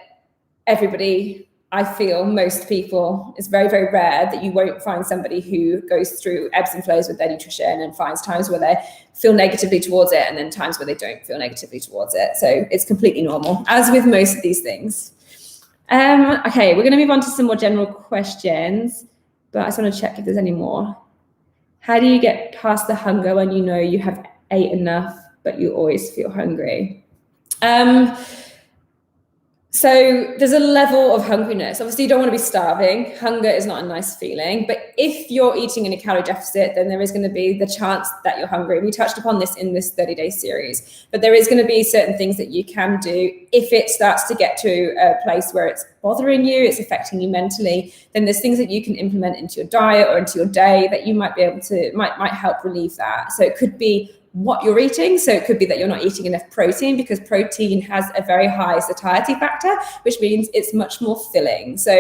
everybody, I feel most people, it's very, very rare that you won't find somebody who goes through ebbs and flows with their nutrition and finds times where they feel negatively towards it and then times where they don't feel negatively towards it. So it's completely normal, as with most of these things. Okay, we're going to move on to some more general questions, but I just want to check if there's any more. How do you get past the hunger when you know you have ate enough, but you always feel hungry? So there's a level of hungriness. Obviously, you don't want to be starving. Hunger is not a nice feeling. But if you're eating in a calorie deficit, then there is going to be the chance that you're hungry. We touched upon this in this 30-day series. But there is going to be certain things that you can do. If it starts to get to a place where it's bothering you, it's affecting you mentally, then there's things that you can implement into your diet or into your day that you might be able to, might help relieve that. So it could be what you're eating. So it could be that you're not eating enough protein, because protein has a very high satiety factor, which means it's much more filling. So,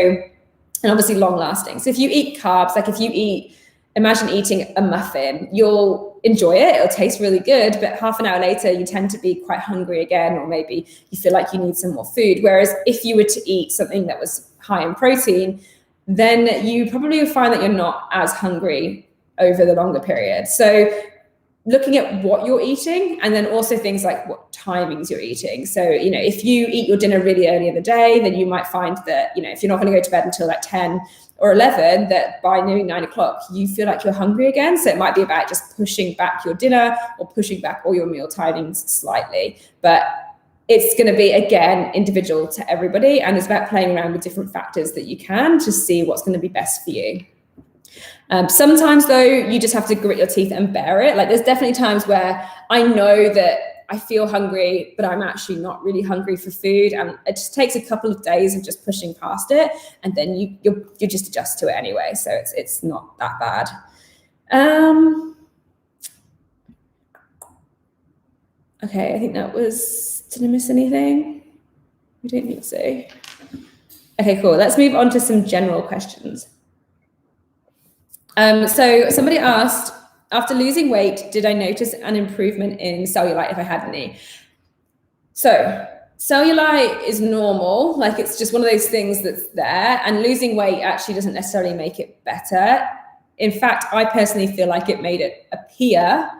and obviously long lasting. So if you eat carbs, like if you imagine eating a muffin, you'll enjoy it. It'll taste really good, but half an hour later, you tend to be quite hungry again, or maybe you feel like you need some more food. Whereas if you were to eat something that was high in protein, then you probably would find that you're not as hungry over the longer period. So looking at what you're eating, and then also things like what timings you're eating. So, if you eat your dinner really early in the day, then you might find that, if you're not going to go to bed until like 10 or 11, that by nearly 9 o'clock, you feel like you're hungry again. So it might be about just pushing back your dinner or pushing back all your meal timings slightly. But it's going to be, again, individual to everybody. And it's about playing around with different factors that you can to see what's going to be best for you. Sometimes though, you just have to grit your teeth and bear it. Like there's definitely times where I know that I feel hungry, but I'm actually not really hungry for food. And it just takes a couple of days of just pushing past it. And then you just adjust to it anyway. So it's not that bad. Okay, I think that was, did I miss anything? I don't think so. Okay, cool. Let's move on to some general questions. So somebody asked, after losing weight, did I notice an improvement in cellulite if I had any? So cellulite is normal, like it's just one of those things that's there, and losing weight actually doesn't necessarily make it better. In fact, I personally feel like it made it appear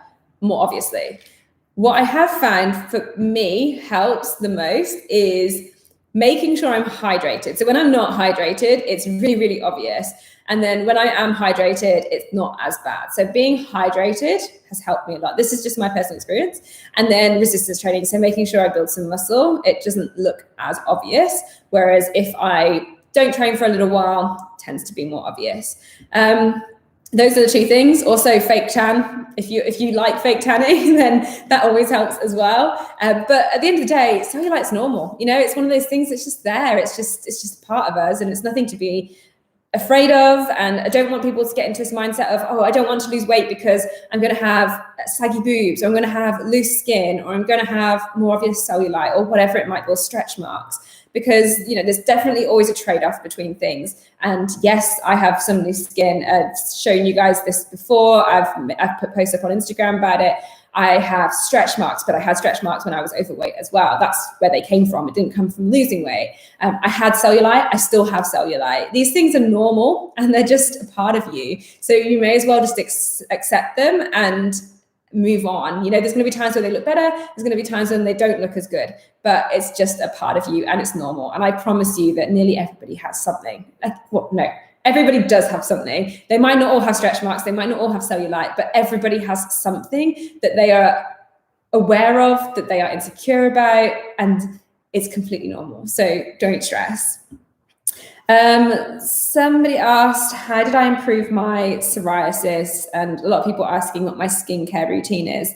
more obviously. What I have found for me helps the most is making sure I'm hydrated. So when I'm not hydrated, it's really, really obvious. And then when I am hydrated, it's not as bad. So being hydrated has helped me a lot. This is just my personal experience. And then resistance training. So making sure I build some muscle, it doesn't look as obvious. Whereas if I don't train for a little while, it tends to be more obvious. Those are the two things. Also fake tan. If you like fake tanning, then that always helps as well. But at the end of the day, cellulite's normal. It's one of those things that's just there. It's just part of us, and it's nothing to be afraid of. And I don't want people to get into this mindset of, I don't want to lose weight because I'm going to have saggy boobs, or I'm going to have loose skin, or I'm going to have more obvious cellulite, or whatever it might be, or stretch marks. Because, there's definitely always a trade-off between things. And yes, I have some loose skin. I've shown you guys this before. I've put posts up on Instagram about it. I have stretch marks, but I had stretch marks when I was overweight as well. That's where they came from. It didn't come from losing weight. I had cellulite. I still have cellulite. These things are normal, and they're just a part of you. So you may as well just accept them and move on. There's going to be times where they look better. There's going to be times when they don't look as good, but it's just a part of you and it's normal. And I promise you that nearly everybody has something. Everybody does have something. They might not all have stretch marks. They might not all have cellulite, but everybody has something that they are aware of, that they are insecure about, and it's completely normal. So don't stress. Somebody asked, how did I improve my psoriasis? And a lot of people are asking what my skincare routine is.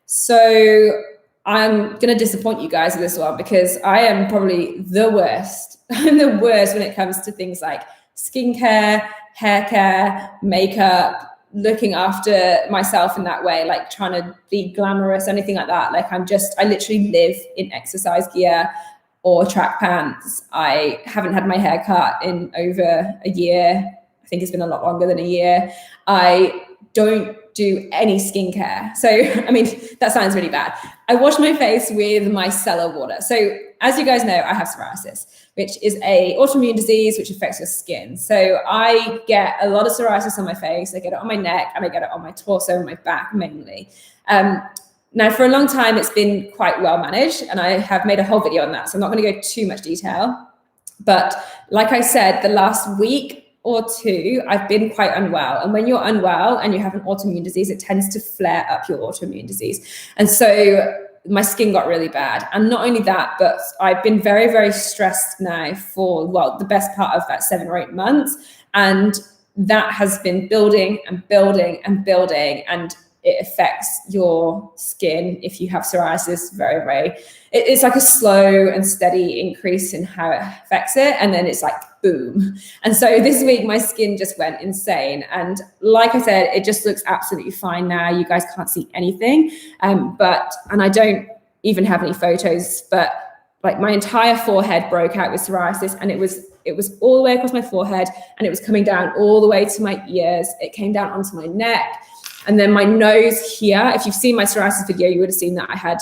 So I'm going to disappoint you guys with this one, because I am probably the worst. I'm the worst when it comes to things like skincare, hair care, makeup, looking after myself in that way, like trying to be glamorous, anything like that. Like I literally live in exercise gear or track pants. I haven't had my hair cut in over a year. I think it's been a lot longer than a year. I don't do any skincare. So, I mean, that sounds really bad. I wash my face with micellar water. So as you guys know, I have psoriasis, which is a autoimmune disease which affects your skin. So I get a lot of psoriasis on my face. I get it on my neck and I get it on my torso and my back mainly. Now, for a long time, it's been quite well managed, and I have made a whole video on that. So I'm not going to go too much detail. But like I said, the last week or two, I've been quite unwell. And when you're unwell and you have an autoimmune disease, it tends to flare up your autoimmune disease. And so my skin got really bad. And not only that, but I've been very, very stressed now for, well, the best part of that 7 or 8 months. And that has been building and building and building. And it affects your skin if you have psoriasis very, very, it's like a slow and steady increase in how it affects it. And then it's like, boom. And so this week my skin just went insane. And like I said, it just looks absolutely fine now. You guys can't see anything. And I don't even have any photos, but like my entire forehead broke out with psoriasis, and it was all the way across my forehead, and it was coming down all the way to my ears. It came down onto my neck. And then my nose here, if you've seen my psoriasis video, you would have seen that I had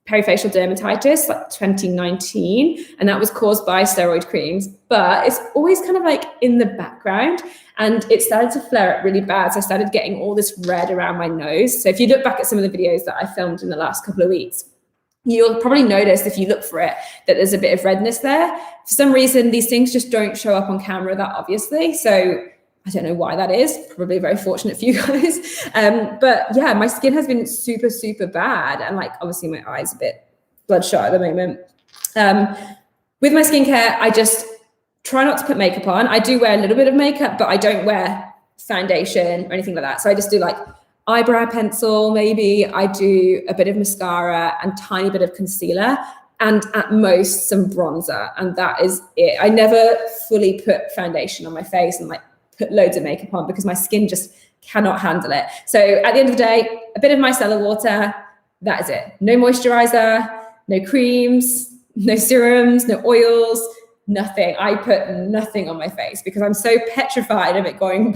perifacial dermatitis like 2019, and that was caused by steroid creams, but it's always kind of like in the background, and it started to flare up really bad. So I started getting all this red around my nose. So if you look back at some of the videos that I filmed in the last couple of weeks, you'll probably notice, if you look for it, that there's a bit of redness there. For some reason, these things just don't show up on camera that obviously. So I don't know why that is. Probably very fortunate for you guys. But yeah, my skin has been super, super bad. And like, obviously my eyes a bit bloodshot at the moment. With my skincare, I just try not to put makeup on. I do wear a little bit of makeup, but I don't wear foundation or anything like that. So I just do like eyebrow pencil, maybe. I do a bit of mascara and tiny bit of concealer, and at most some bronzer. And that is it. I never fully put foundation on my face and like put loads of makeup on, because my skin just cannot handle it. So at the end of the day, a bit of micellar water, that is it. No moisturizer, no creams, no serums, no oils, nothing. I put nothing on my face because I'm so petrified of it going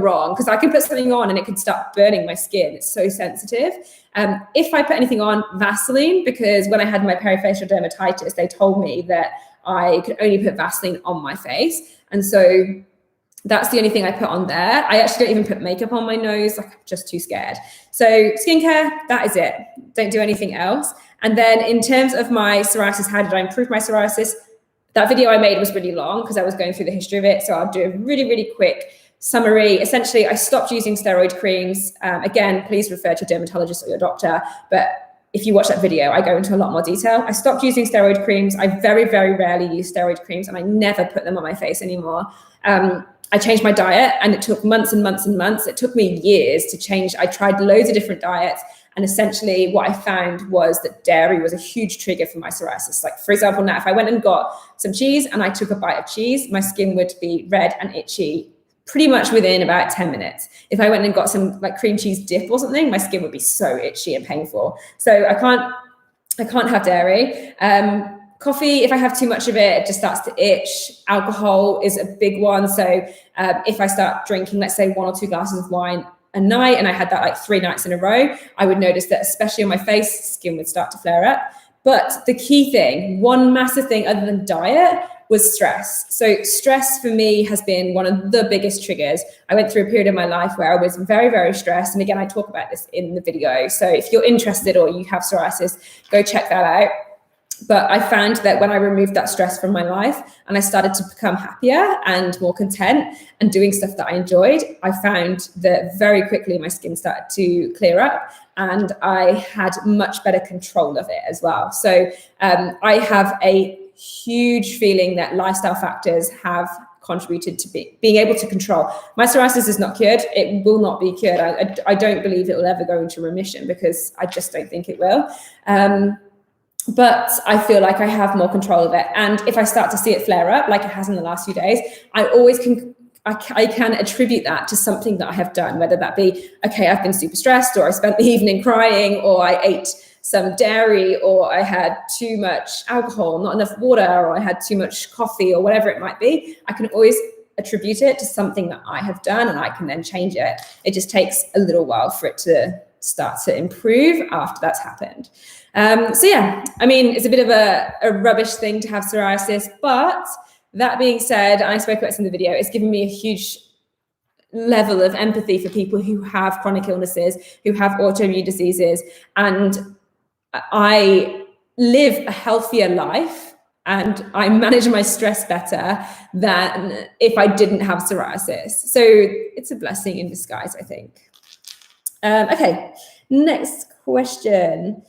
wrong, because I can put something on and it could start burning my skin. It's so sensitive. If I put anything on, Vaseline, because when I had my perifacial dermatitis, they told me that I could only put Vaseline on my face. And so that's the only thing I put on there. I actually don't even put makeup on my nose. Like, I'm just too scared. So skincare, that is it. Don't do anything else. And then in terms of my psoriasis, how did I improve my psoriasis? That video I made was really long because I was going through the history of it. So I'll do a really, really quick summary. Essentially, I stopped using steroid creams. Again, please refer to a dermatologist or your doctor. But if you watch that video, I go into a lot more detail. I stopped using steroid creams. I very, very rarely use steroid creams, and I never put them on my face anymore. I changed my diet, and it took months and months and months. It took me years to change. I tried loads of different diets. And essentially what I found was that dairy was a huge trigger for my psoriasis. Like, for example, now if I went and got some cheese and I took a bite of cheese, my skin would be red and itchy pretty much within about 10 minutes. If I went and got some like cream cheese dip or something, my skin would be so itchy and painful. So I can't have dairy. Coffee, if I have too much of it, it just starts to itch. Alcohol is a big one. So if I start drinking, let's say 1 or 2 glasses of wine a night, and I had that like 3 nights in a row, I would notice that especially on my face, skin would start to flare up. But the key thing, one massive thing other than diet, was stress. So stress for me has been one of the biggest triggers. I went through a period of my life where I was very, very stressed. And again, I talk about this in the video. So if you're interested or you have psoriasis, go check that out. But I found that when I removed that stress from my life and I started to become happier and more content and doing stuff that I enjoyed, I found that very quickly my skin started to clear up, and I had much better control of it as well. So I have a huge feeling that lifestyle factors have contributed to being able to control. My psoriasis is not cured. It will not be cured. I don't believe it will ever go into remission, because I just don't think it will. But I feel like I have more control of it. And if I start to see it flare up, like it has in the last few days, I always can I can attribute that to something that I have done, whether that be, okay, I've been super stressed, or I spent the evening crying, or I ate some dairy, or I had too much alcohol, not enough water, or I had too much coffee, or whatever it might be. I can always attribute it to something that I have done, and I can then change it. It just takes a little while for it to start to improve after that's happened. So yeah, I mean, it's a bit of a rubbish thing to have psoriasis, but that being said, I spoke about this in the video, it's given me a huge level of empathy for people who have chronic illnesses, who have autoimmune diseases, and I live a healthier life and I manage my stress better than if I didn't have psoriasis. So it's a blessing in disguise, I think. Okay, next question.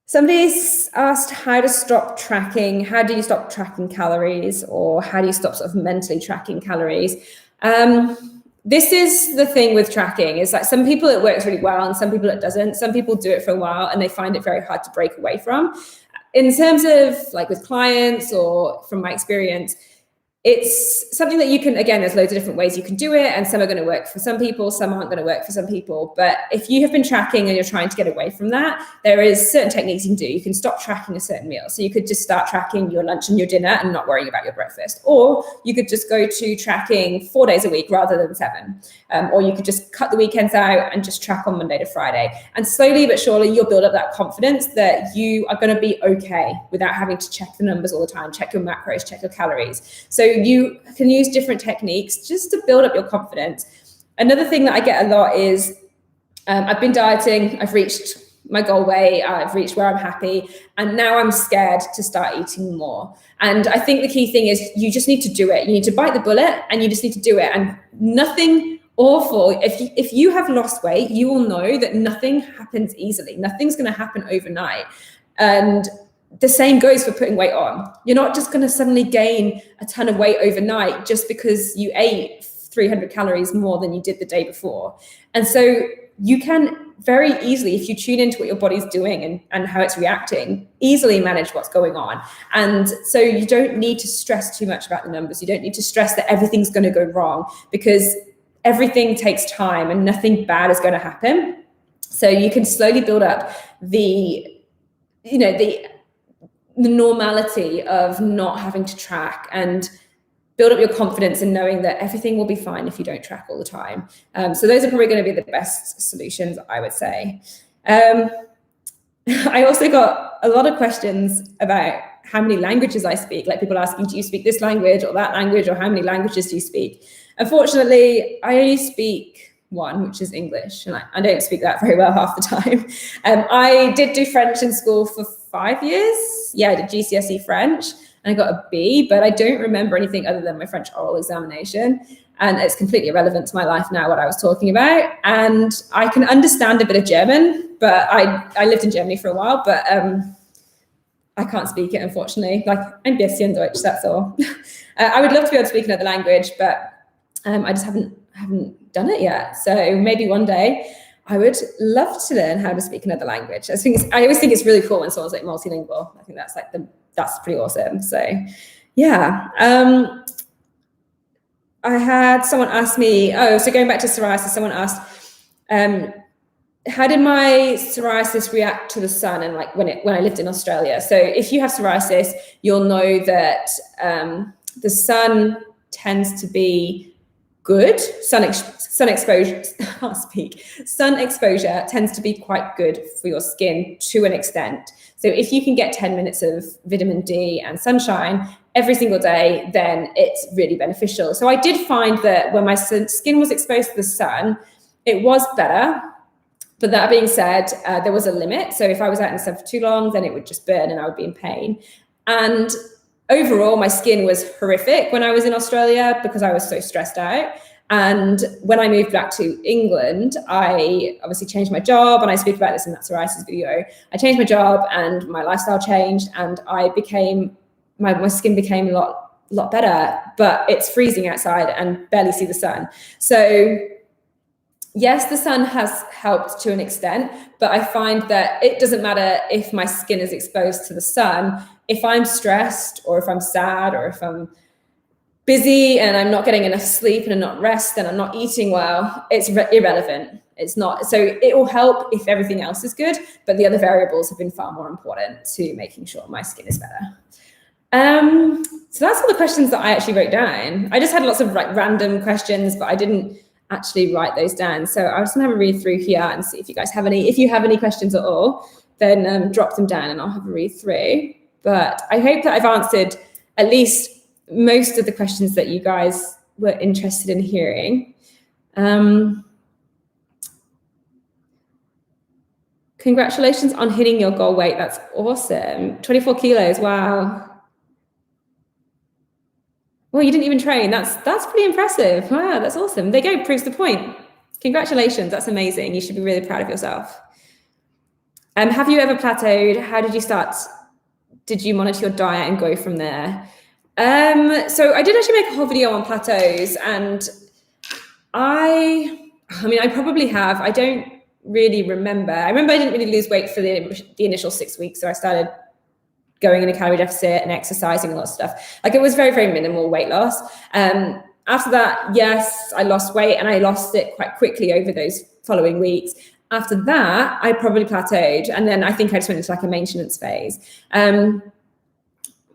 Somebody's asked how to stop tracking. How do you stop tracking calories, or how do you stop sort of mentally tracking calories? This is the thing with tracking, is like some people it works really well and some people it doesn't. Some people do it for a while and they find it very hard to break away from. In terms of like with clients or from my experience, it's something that you can, again, there's loads of different ways you can do it, and some are going to work for some people, some aren't going to work for some people. But if you have been tracking and you're trying to get away from that, there is certain techniques you can do. You can stop tracking a certain meal. So you could just start tracking your lunch and your dinner and not worrying about your breakfast. Or you could just go to tracking 4 days a week rather than 7. Or you could just cut the weekends out and just track on Monday to Friday. And slowly but surely, you'll build up that confidence that you are going to be okay without having to check the numbers all the time, check your macros, check your calories. So you can use different techniques just to build up your confidence. Another thing that I get a lot is I've been dieting, I've reached my goal weight, I've reached where I'm happy, and now I'm scared to start eating more. And I think the key thing is you just need to do it. You need to bite the bullet and you just need to do it. And nothing awful. If you have lost weight, you will know that nothing happens easily. Nothing's going to happen overnight. And the same goes for putting weight on. You're not just going to suddenly gain a ton of weight overnight just because you ate 300 calories more than you did the day before. And so you can very easily, if you tune into what your body's doing and how it's reacting, easily manage what's going on. And so you don't need to stress too much about the numbers. You don't need to stress that everything's going to go wrong, because everything takes time and nothing bad is going to happen. So you can slowly build up the normality of not having to track, and build up your confidence in knowing that everything will be fine if you don't track all the time. So those are probably going to be the best solutions, I would say. I also got a lot of questions about how many languages I speak, like people asking, do you speak this language or that language, or how many languages do you speak? Unfortunately, I only speak one, which is English, and I don't speak that very well half the time. I did do French in school for 5 years. Yeah, I did GCSE French and I got a B, but I don't remember anything other than my French oral examination. And it's completely irrelevant to my life now what I was talking about. And I can understand a bit of German, but I lived in Germany for a while, but I can't speak it, unfortunately. Like, ein bisschen Deutsch, that's all. I would love to be able to speak another language, but I just haven't done it yet. So maybe one day I would love to learn how to speak another language. I always think it's really cool when someone's like multilingual. I think that's like that's pretty awesome. So yeah. I had someone ask me, so going back to psoriasis, someone asked, how did my psoriasis react to the sun and like when I lived in Australia? So if you have psoriasis, you'll know that the sun tends to be good. Sun exposure tends to be quite good for your skin to an extent. So if you can get 10 minutes of vitamin D and sunshine every single day, then it's really beneficial. So I did find that when my skin was exposed to the sun, it was better. But that being said, there was a limit. So if I was out in the sun for too long, then it would just burn and I would be in pain. And overall, my skin was horrific when I was in Australia because I was so stressed out. And when I moved back to England, I obviously changed my job, and I speak about this in that psoriasis video. I changed my job and my lifestyle changed, and my skin became a lot better, but it's freezing outside and barely see the sun. So yes, the sun has helped to an extent, but I find that it doesn't matter if my skin is exposed to the sun. If I'm stressed or if I'm sad or if I'm busy and I'm not getting enough sleep and I'm not rest and I'm not eating well, it's irrelevant. It's not. So it will help if everything else is good, but the other variables have been far more important to making sure my skin is better. So that's all the questions that I actually wrote down. I just had lots of random questions, but I didn't actually write those down. So I was gonna have a read through here and see if you guys have any. If you have any questions at all, then drop them down and I'll have a read through. But I hope that I've answered at least most of the questions that you guys were interested in hearing. Congratulations on hitting your goal weight. That's awesome. 24 kilos, wow. Well, you didn't even train. That's pretty impressive. Wow, that's awesome. There you go, proves the point. Congratulations, that's amazing. You should be really proud of yourself. Have you ever plateaued? How did you start? Did you monitor your diet and go from there? So I did actually make a whole video on plateaus, and I mean, I probably have. I don't really remember. I remember I didn't really lose weight for the initial 6 weeks, so I started going in a calorie deficit and exercising a lot of stuff. Like, it was very, very minimal weight loss. After that, yes, I lost weight, and I lost it quite quickly over those following weeks. After that, I probably plateaued, and then I think I just went into like a maintenance phase.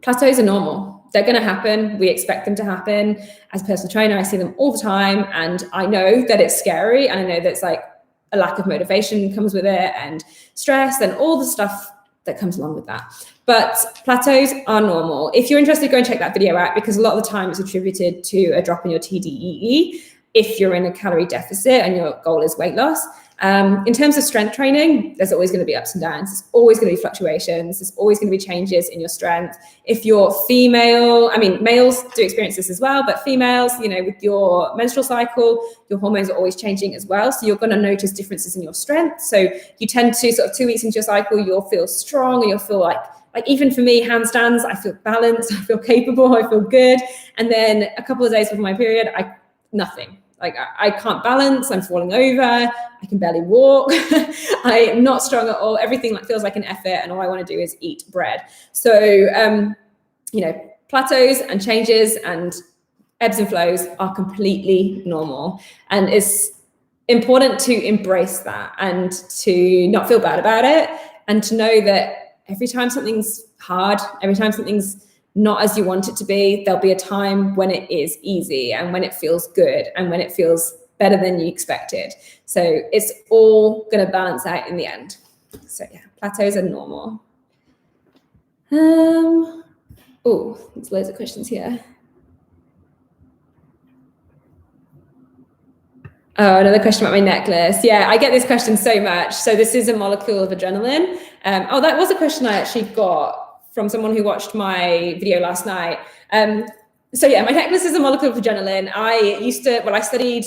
Plateaus are normal. They're going to happen. We expect them to happen. As a personal trainer, I see them all the time, and I know that it's scary, and I know that it's like a lack of motivation comes with it, and stress, and all the stuff that comes along with that. But plateaus are normal. If you're interested, go and check that video out, because a lot of the time it's attributed to a drop in your TDEE if you're in a calorie deficit and your goal is weight loss. In terms of strength training, there's always going to be ups and downs. There's always going to be fluctuations. There's always going to be changes in your strength. If you're female, I mean, males do experience this as well, but females, you know, with your menstrual cycle, your hormones are always changing as well. So you're going to notice differences in your strength. So you tend to sort of 2 weeks into your cycle, you'll feel strong, or you'll feel like even for me, handstands, I feel balanced, I feel capable, I feel good. And then a couple of days before my period, nothing. Like, I can't balance, I'm falling over, I can barely walk, I'm not strong at all, everything feels like an effort, and all I want to do is eat bread. So, you know, plateaus and changes and ebbs and flows are completely normal. And it's important to embrace that and to not feel bad about it, and to know that every time something's hard, every time something's not as you want it to be, there'll be a time when it is easy and when it feels good and when it feels better than you expected. So it's all going to balance out in the end. So yeah, plateaus are normal. Oh, there's loads of questions here. Oh, another question about my necklace. Yeah, I get this question so much. So this is a molecule of adrenaline. Oh, that was a question I actually got from someone who watched my video last night. So yeah, my necklace is a molecule of adrenaline. I studied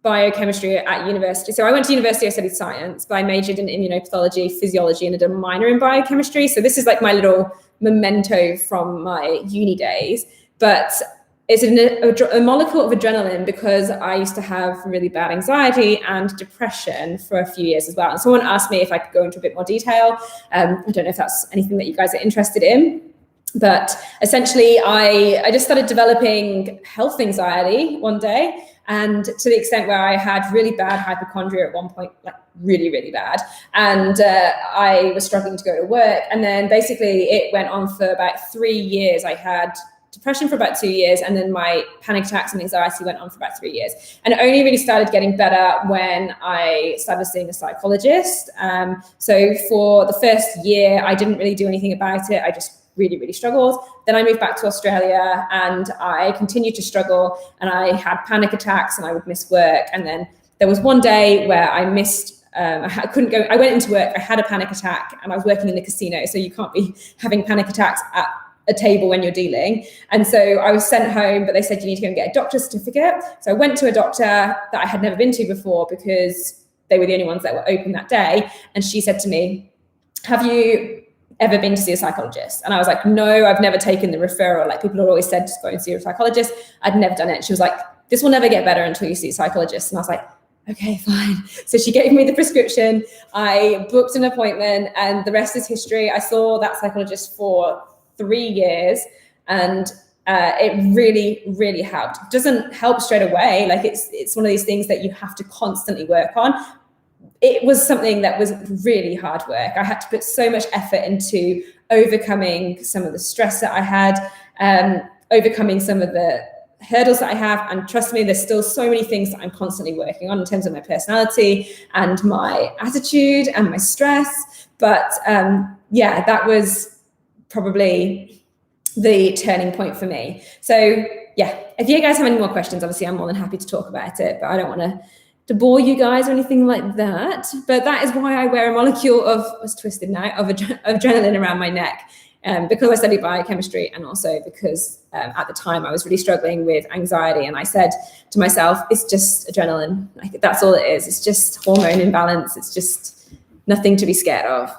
biochemistry at university. So I went to university, I studied science, but I majored in immunopathology, physiology, and I did a minor in biochemistry. So this is like my little memento from my uni days. But it's a molecule of adrenaline because I used to have really bad anxiety and depression for a few years as well. And someone asked me if I could go into a bit more detail. I don't know if that's anything that you guys are interested in, but essentially I just started developing health anxiety one day, and to the extent where I had really bad hypochondria at one point, like really, really bad. And I was struggling to go to work. And then basically it went on for about 3 years. I had depression for about 2 years, and then my panic attacks and anxiety went on for about 3 years. And it only really started getting better when I started seeing a psychologist. So for the first year, I didn't really do anything about it. I just really, really struggled. Then I moved back to Australia, and I continued to struggle, and I had panic attacks and I would miss work. And then there was one day where I missed I couldn't go. I went into work, I had a panic attack, and I was working in the casino. So you can't be having panic attacks at a table when you're dealing. And so I was sent home, but they said you need to go and get a doctor's certificate. So I went to a doctor that I had never been to before because they were the only ones that were open that day. And she said to me, "Have you ever been to see a psychologist?" And I was like, "No, I've never taken the referral. Like, people have always said, just go and see a psychologist." I'd never done it. And she was like, "This will never get better until you see a psychologist." And I was like, "Okay, fine." So she gave me the prescription. I booked an appointment, and the rest is history. I saw that psychologist for 3 years, and it really, really helped. It doesn't help straight away. Like it's one of these things that you have to constantly work on. It was something that was really hard work. I had to put so much effort into overcoming some of the stress that I had, overcoming some of the hurdles that I have. And trust me, there's still so many things that I'm constantly working on in terms of my personality and my attitude and my stress. But yeah, that was probably the turning point for me. So yeah, if you guys have any more questions, obviously I'm more than happy to talk about it, but I don't want to bore you guys or anything like that. But that is why I wear a molecule of, it's twisted now, of adrenaline around my neck, because I studied biochemistry, and also because at the time I was really struggling with anxiety, and I said to myself, it's just adrenaline. Like, that's all it is. It's just hormone imbalance. It's just nothing to be scared of.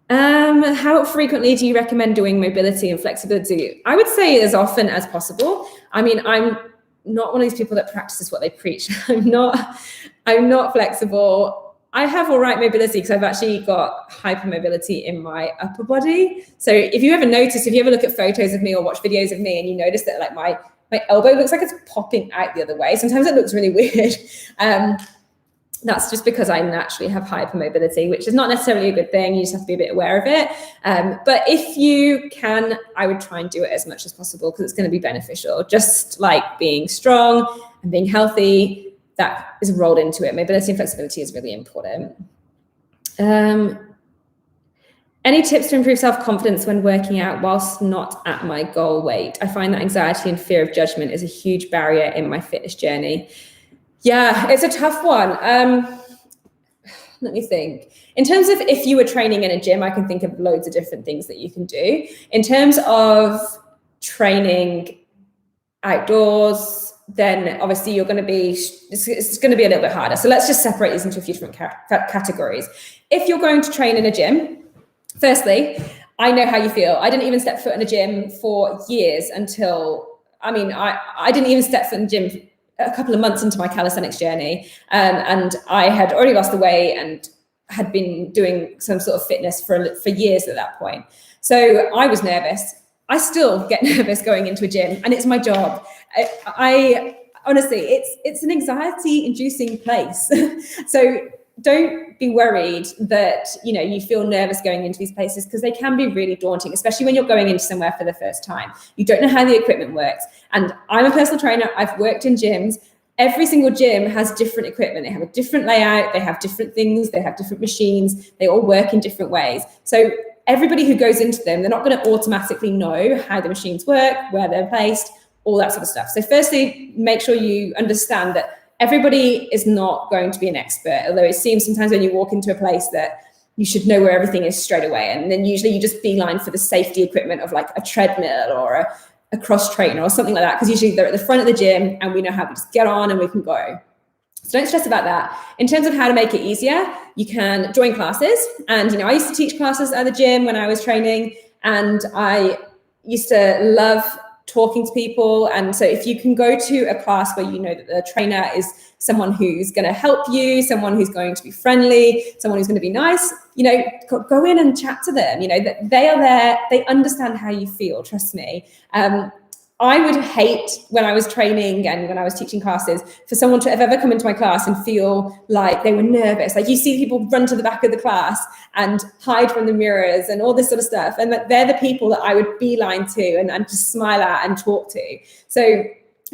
How frequently do you recommend doing mobility and flexibility? I would say as often as possible. I mean, I'm not one of these people that practices what they preach. I'm not flexible. I have all right mobility because I've actually got hypermobility in my upper body. So if you ever look at photos of me or watch videos of me and you notice that like my elbow looks like it's popping out the other way, sometimes it looks really weird. That's just because I naturally have hypermobility, which is not necessarily a good thing. You just have to be a bit aware of it. But if you can, I would try and do it as much as possible because it's going to be beneficial. Just like being strong and being healthy, that is rolled into it. Mobility and flexibility is really important. Any tips to improve self-confidence when working out whilst not at my goal weight? I find that anxiety and fear of judgment is a huge barrier in my fitness journey. Yeah, it's a tough one. Let me think. In terms of if you were training in a gym, I can think of loads of different things that you can do. In terms of training outdoors, then obviously it's going to be a little bit harder. So let's just separate these into a few different categories. If you're going to train in a gym, firstly, I know how you feel. I didn't even step foot in a gym for years I didn't even step foot in the gym a couple of months into my calisthenics journey, and I had already lost the weight and had been doing some sort of fitness for years at that point. So I was nervous. I still get nervous going into a gym, and it's my job. I honestly, it's an anxiety-inducing place. So don't be worried that you feel nervous going into these places, because they can be really daunting, especially when you're going into somewhere for the first time. You don't know how the equipment works. And I'm a personal trainer. I've worked in gyms. Every single gym has different equipment. They have a different layout. They have different things. They have different machines. They all work in different ways. So everybody who goes into them, they're not going to automatically know how the machines work, where they're placed, all that sort of stuff. So firstly, make sure you understand that everybody is not going to be an expert, although it seems sometimes when you walk into a place that you should know where everything is straight away. And then usually you just beeline for the safety equipment of like a treadmill or a cross trainer or something like that, because usually they're at the front of the gym and we know how to just get on and we can go. So don't stress about that. In terms of how to make it easier, you can join classes. And, I used to teach classes at the gym when I was training, and I used to love talking to people. And so if you can go to a class where you know that the trainer is someone who's going to help you, someone who's going to be friendly, someone who's going to be nice, go in and chat to them. They are there. They understand how you feel. Trust me. I would hate when I was training and when I was teaching classes for someone to have ever come into my class and feel like they were nervous. Like you see people run to the back of the class and hide from the mirrors and all this sort of stuff. And that they're the people that I would beeline to and just smile at and talk to. So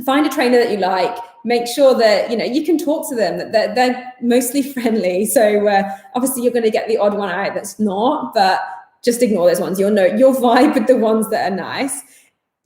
find a trainer that you like. Make sure that, you can talk to them, that they're mostly friendly. So obviously you're going to get the odd one out that's not, but just ignore those ones. You'll vibe with the ones that are nice.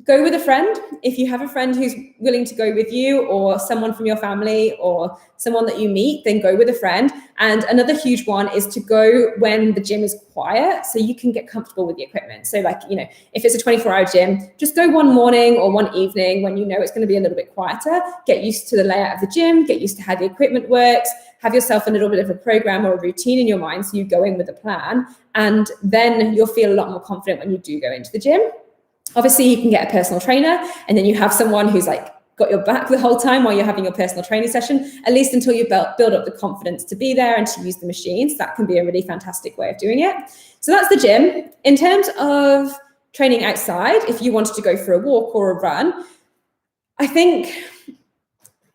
Go with a friend. If you have a friend who's willing to go with you, or someone from your family or someone that you meet, then go with a friend. And another huge one is to go when the gym is quiet, so you can get comfortable with the equipment. So if it's a 24-hour gym, just go one morning or one evening when it's going to be a little bit quieter. Get used to the layout of the gym, get used to how the equipment works, have yourself a little bit of a program or a routine in your mind, so you go in with a plan, and then you'll feel a lot more confident when you do go into the gym. Obviously, you can get a personal trainer, and then you have someone who's got your back the whole time while you're having your personal training session, at least until you build up the confidence to be there and to use the machines. That can be a really fantastic way of doing it. So that's the gym. In terms of training outside, if you wanted to go for a walk or a run, I think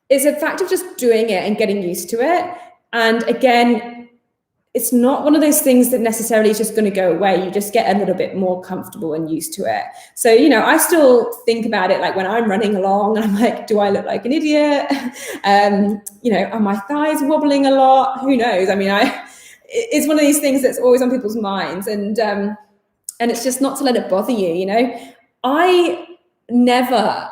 it's a fact of just doing it and getting used to it. And again, it's not one of those things that necessarily is just going to go away. You just get a little bit more comfortable and used to it. So, you know, I still think about it like when I'm running along and I'm like, do I look like an idiot? You know, are my thighs wobbling a lot? Who knows? I mean, it's one of these things that's always on people's minds. And it's just not to let it bother you, you know. I never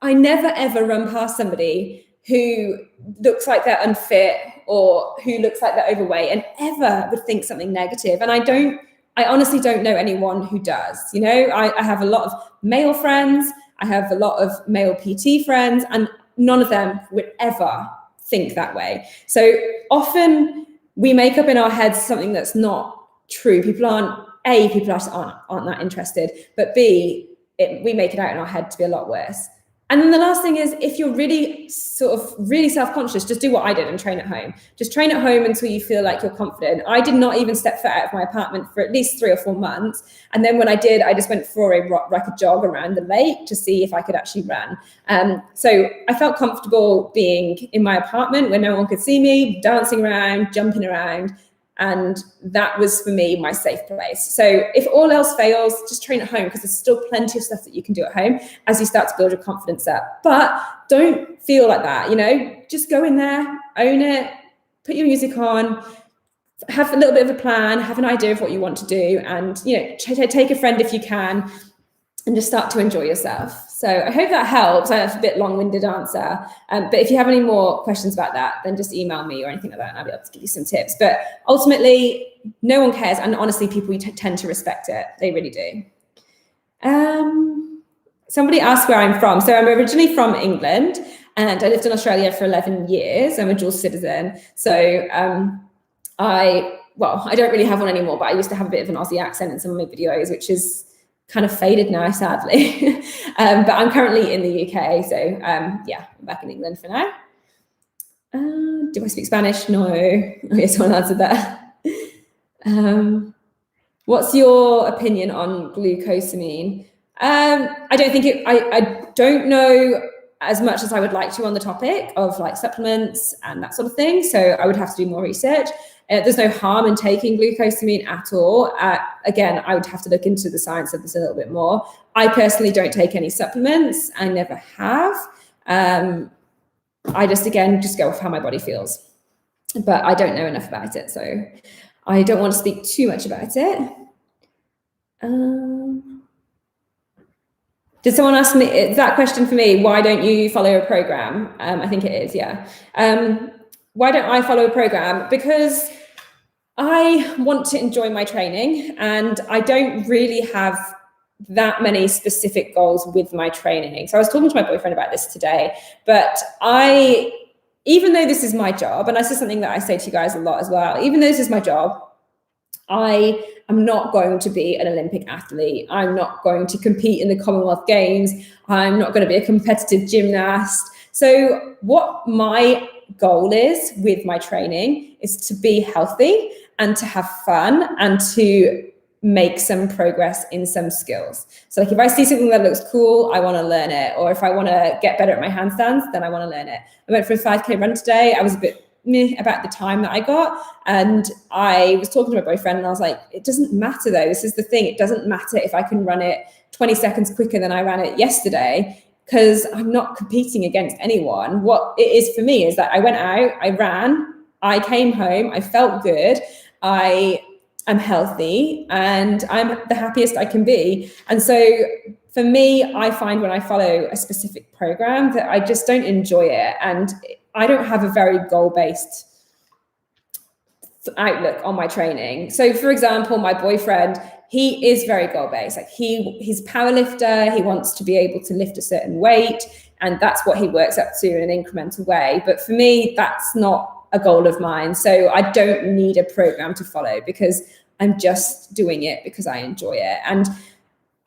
ever run past somebody who looks like they're unfit or who looks like they're overweight and ever would think something negative. And I honestly don't know anyone who does. You know, I have a lot of male friends, I have a lot of male PT friends, and none of them would ever think that way. So often we make up in our heads something that's not true. People aren't that interested, but B, we make it out in our head to be a lot worse. And then the last thing is, if you're really self-conscious, just do what I did and train at home. Just train at home until you feel like you're confident. I did not even step foot out of my apartment for at least 3 or 4 months. And then when I did, I just went for a jog around the lake to see if I could actually run. So I felt comfortable being in my apartment where no one could see me, dancing around, jumping around. And that was, for me, my safe place. So if all else fails, just train at home, because there's still plenty of stuff that you can do at home as you start to build your confidence up. But don't feel like that, you know, just go in there, own it, put your music on, have a little bit of a plan, have an idea of what you want to do, and, you know, take a friend if you can, and just start to enjoy yourself. So I hope that helps. I have a bit long-winded answer. But if you have any more questions about that, then just email me or anything like that, and I'll be able to give you some tips. But ultimately, no one cares. And honestly, people tend to respect it. They really do. Somebody asked where I'm from. So I'm originally from England, and I lived in Australia for 11 years. I'm a dual citizen. So I don't really have one anymore, but I used to have a bit of an Aussie accent in some of my videos, which is kind of faded now, sadly. But I'm currently in the UK. So yeah, I'm back in England for now. Do I speak Spanish? No. Okay, someone answered that. What's your opinion on glucosamine? I don't know as much as I would like to on the topic of like supplements and that sort of thing. So I would have to do more research. There's no harm in taking glucosamine at all. Again, I would have to look into the science of this a little bit more. I personally don't take any supplements. I never have. I just go off how my body feels. But I don't know enough about it, so I don't want to speak too much about it. Did someone ask me, is that question for me, why don't you follow a program? I think it is, yeah. Why don't I follow a program? Because I want to enjoy my training, and I don't really have that many specific goals with my training. So I was talking to my boyfriend about this today, but even though this is my job, and this is something that I say to you guys a lot as well, even though this is my job, I am not going to be an Olympic athlete. I'm not going to compete in the Commonwealth Games. I'm not going to be a competitive gymnast. So what my goal is with my training is to be healthy and to have fun and to make some progress in some skills. So like if I see something that looks cool, I want to learn it. Or if I want to get better at my handstands, then I want to learn it. I went for a 5K run today. I was a bit meh about the time that I got. And I was talking to my boyfriend and I was like, it doesn't matter though. This is the thing. It doesn't matter if I can run it 20 seconds quicker than I ran it yesterday, because I'm not competing against anyone. What it is for me is that I went out, I ran, I came home, I felt good, I'm healthy, and I'm the happiest I can be. And so for me, I find when I follow a specific program that I just don't enjoy it. And I don't have a very goal-based outlook on my training. So for example, my boyfriend, he is very goal-based. Like he's a power lifter. He wants to be able to lift a certain weight, and that's what he works up to in an incremental way. But for me, that's not a goal of mine. So I don't need a program to follow, because I'm just doing it because I enjoy it. And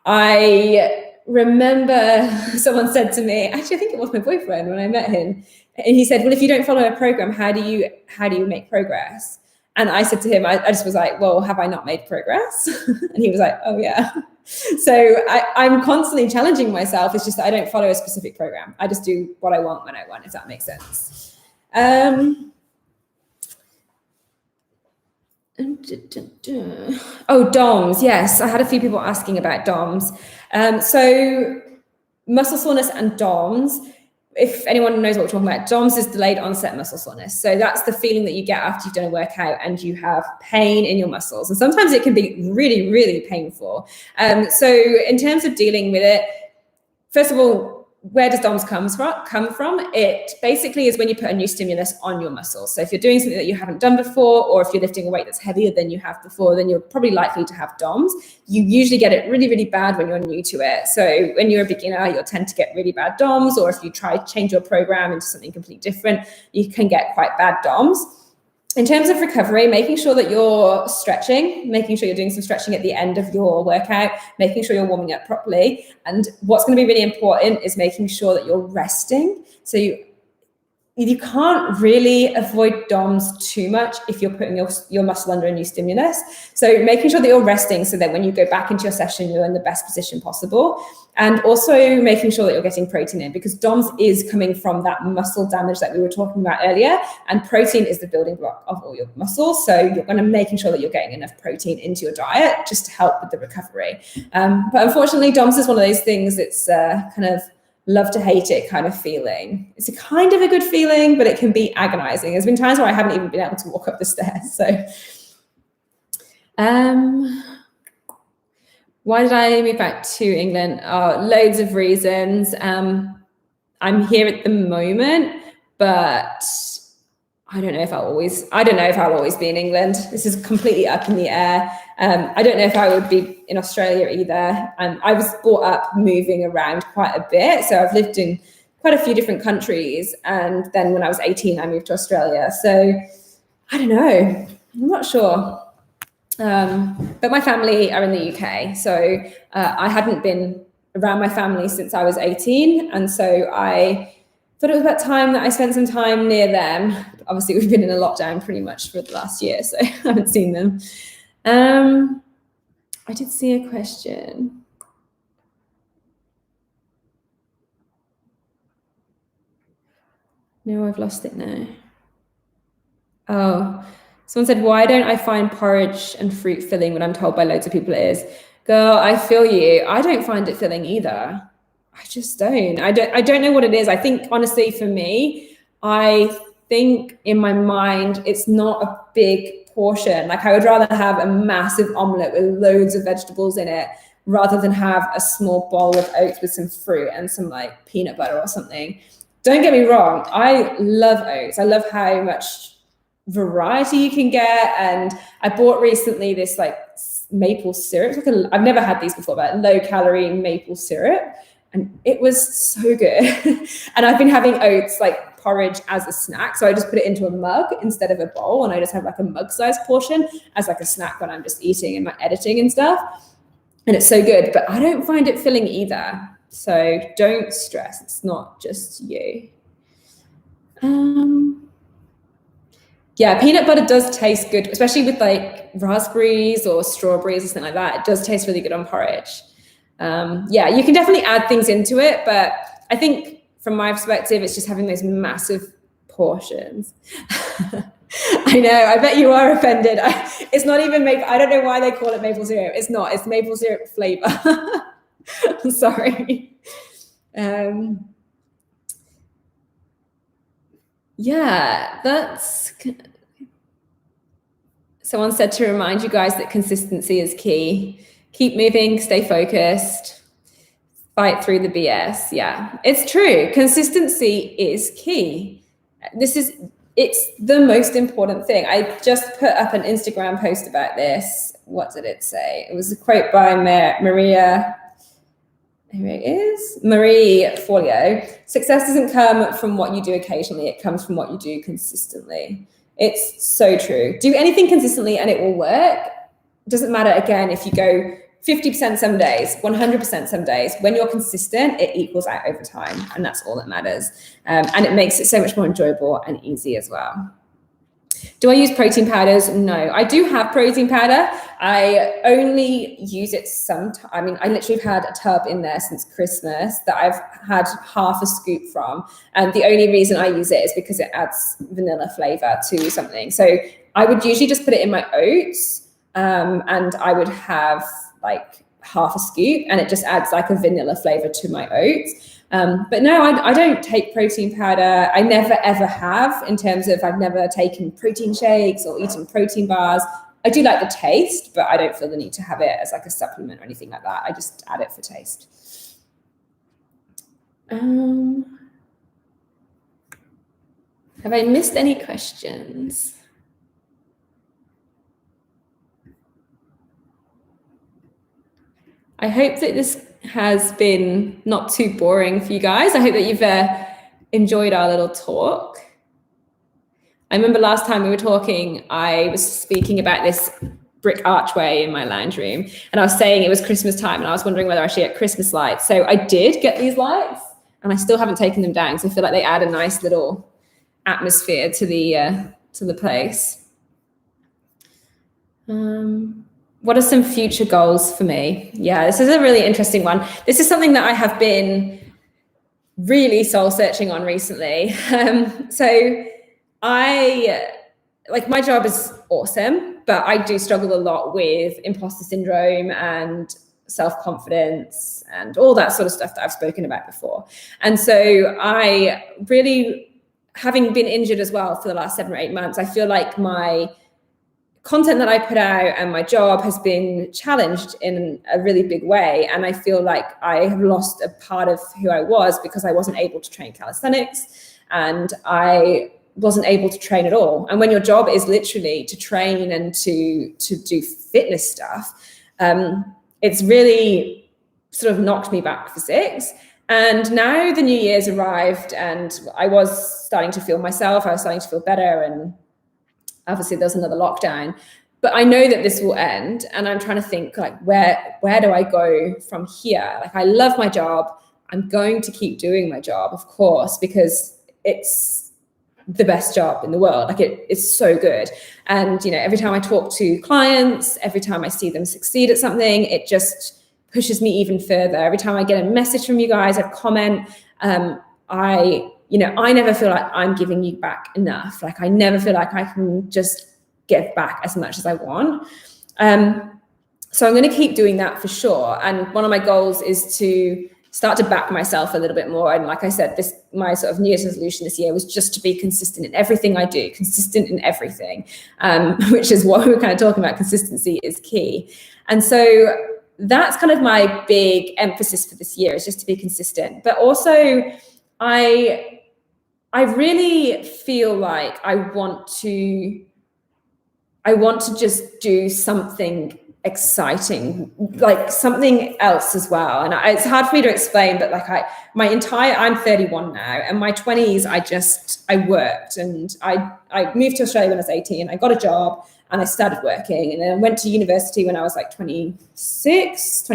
I remember someone said to me, actually, I think it was my boyfriend when I met him, and he said, well, if you don't follow a program, how do you make progress? And I said to him, I just was like, well, have I not made progress? And he was like, oh yeah. So I'm constantly challenging myself. It's just that I don't follow a specific program. I just do what I want when I want, if that makes sense. Oh, DOMS. Yes, I had a few people asking about DOMS. So muscle soreness and DOMS, if anyone knows what we're talking about, DOMS is delayed onset muscle soreness. So that's the feeling that you get after you've done a workout and you have pain in your muscles. And sometimes it can be really, really painful. So in terms of dealing with it, first of all, where does DOMS come from? It basically is when you put a new stimulus on your muscles. So if you're doing something that you haven't done before, or if you're lifting a weight that's heavier than you have before, then you're probably likely to have DOMS. You usually get it really, really bad when you're new to it. So when you're a beginner, you'll tend to get really bad DOMS, or if you try to change your program into something completely different, you can get quite bad DOMS. In terms of recovery, making sure that you're stretching, making sure you're doing some stretching at the end of your workout, making sure you're warming up properly. And what's going to be really important is making sure that you're resting. So you can't really avoid DOMS too much if you're putting your muscle under a new stimulus. So making sure that you're resting so that when you go back into your session, you're in the best position possible. And also making sure that you're getting protein in, because DOMS is coming from that muscle damage that we were talking about earlier. And protein is the building block of all your muscles. So you're going to making sure that you're getting enough protein into your diet just to help with the recovery. But unfortunately, DOMS is one of those things that's kind of love to hate it kind of feeling. It's a kind of a good feeling, but it can be agonizing. There's been times where I haven't even been able to walk up the stairs. So, why did I move back to England? Loads of reasons. I'm here at the moment, but I don't know if I'll always be in England. This is completely up in the air. I don't know if I would be in Australia either. I was brought up moving around quite a bit. So I've lived in quite a few different countries. And then when I was 18, I moved to Australia. So I don't know. I'm not sure. But my family are in the UK. So I hadn't been around my family since I was 18. And so I thought it was about time that I spent some time near them. Obviously, we've been in a lockdown pretty much for the last year, so I haven't seen them. I did see a question. No, I've lost it now. Oh, someone said, why don't I find porridge and fruit filling when I'm told by loads of people it is? Girl, I feel you. I don't find it filling either. I just don't. I don't know what it is. I think, honestly, for me, I think in my mind, it's not a big portion. Like, I would rather have a massive omelette with loads of vegetables in it rather than have a small bowl of oats with some fruit and some like peanut butter or something. Don't get me wrong. I love oats. I love how much variety you can get. And I bought recently this like maple syrup. I've never had these before, but low calorie maple syrup. And it was so good. And I've been having oats like porridge as a snack. So I just put it into a mug instead of a bowl. And I just have like a mug sized portion as like a snack when I'm just eating and my editing and stuff. And it's so good, but I don't find it filling either. So don't stress. It's not just you. Yeah, peanut butter does taste good, especially with like raspberries or strawberries or something like that. It does taste really good on porridge. Yeah, you can definitely add things into it, but I think from my perspective, it's just having those massive portions. I know, I bet you are offended. It's not even maple. I don't know why they call it maple syrup. It's not, it's maple syrup flavor. I'm sorry. Yeah, that's... Someone said to remind you guys that consistency is key. Keep moving, stay focused, fight through the BS. Yeah, it's true. Consistency is key. It's the most important thing. I just put up an Instagram post about this. What did it say? It was a quote by Maria. Here it is. Marie Forleo. Success doesn't come from what you do occasionally. It comes from what you do consistently. It's so true. Do anything consistently and it will work. It doesn't matter, again, if you go 50% some days, 100% some days. When you're consistent, it equals out over time. And that's all that matters. And it makes it so much more enjoyable and easy as well. Do I use protein powders? No, I do have protein powder. I only use it sometimes. I mean, I literally have had a tub in there since Christmas that I've had half a scoop from. And the only reason I use it is because it adds vanilla flavor to something. So I would usually just put it in my oats, and I would have like half a scoop, and it just adds like a vanilla flavor to my oats. But no, I don't take protein powder. I never ever have, in terms of I've never taken protein shakes or eaten protein bars. I do like the taste, but I don't feel the need to have it as like a supplement or anything like that. I just add it for taste. Have I missed any questions? I hope that this has been not too boring for you guys. I hope that you've enjoyed our little talk. I remember last time we were talking, I was speaking about this brick archway in my lounge room, and I was saying it was Christmas time, and I was wondering whether I should get Christmas lights. So I did get these lights, and I still haven't taken them down, so I feel like they add a nice little atmosphere to the place. What are some future goals for me? Yeah, this is a really interesting one. This is something that I have been really soul searching on recently. So my job is awesome, but I do struggle a lot with imposter syndrome and self-confidence and all that sort of stuff that I've spoken about before. And so I really, having been injured as well for the last 7 or 8 months, I feel like my content that I put out and my job has been challenged in a really big way. And I feel like I have lost a part of who I was because I wasn't able to train calisthenics, and I wasn't able to train at all. And when your job is literally to train and to do fitness stuff, it's really sort of knocked me back for 6. And now the new year's arrived, and I was starting to feel myself. I was starting to feel better, and obviously there's another lockdown, but I know that this will end, and I'm trying to think like, where do I go from here? Like, I love my job. I'm going to keep doing my job, of course, because it's the best job in the world. Like, it's so good. And, you know, every time I talk to clients, every time I see them succeed at something, it just pushes me even further. Every time I get a message from you guys, a comment, I never feel like I'm giving you back enough. Like, I never feel like I can just give back as much as I want. So I'm going to keep doing that for sure. And one of my goals is to start to back myself a little bit more. And like I said, my sort of New Year's resolution this year was just to be consistent in everything I do, consistent in everything, which is what we were kind of talking about. Consistency is key. And so that's kind of my big emphasis for this year, is just to be consistent. But also, I really feel like I want to just do something exciting, like something else as well. And it's hard for me to explain, but like I'm 31 now, and my 20s, I worked, and I moved to Australia when I was 18. I got a job and I started working, and then I went to university when I was like 26,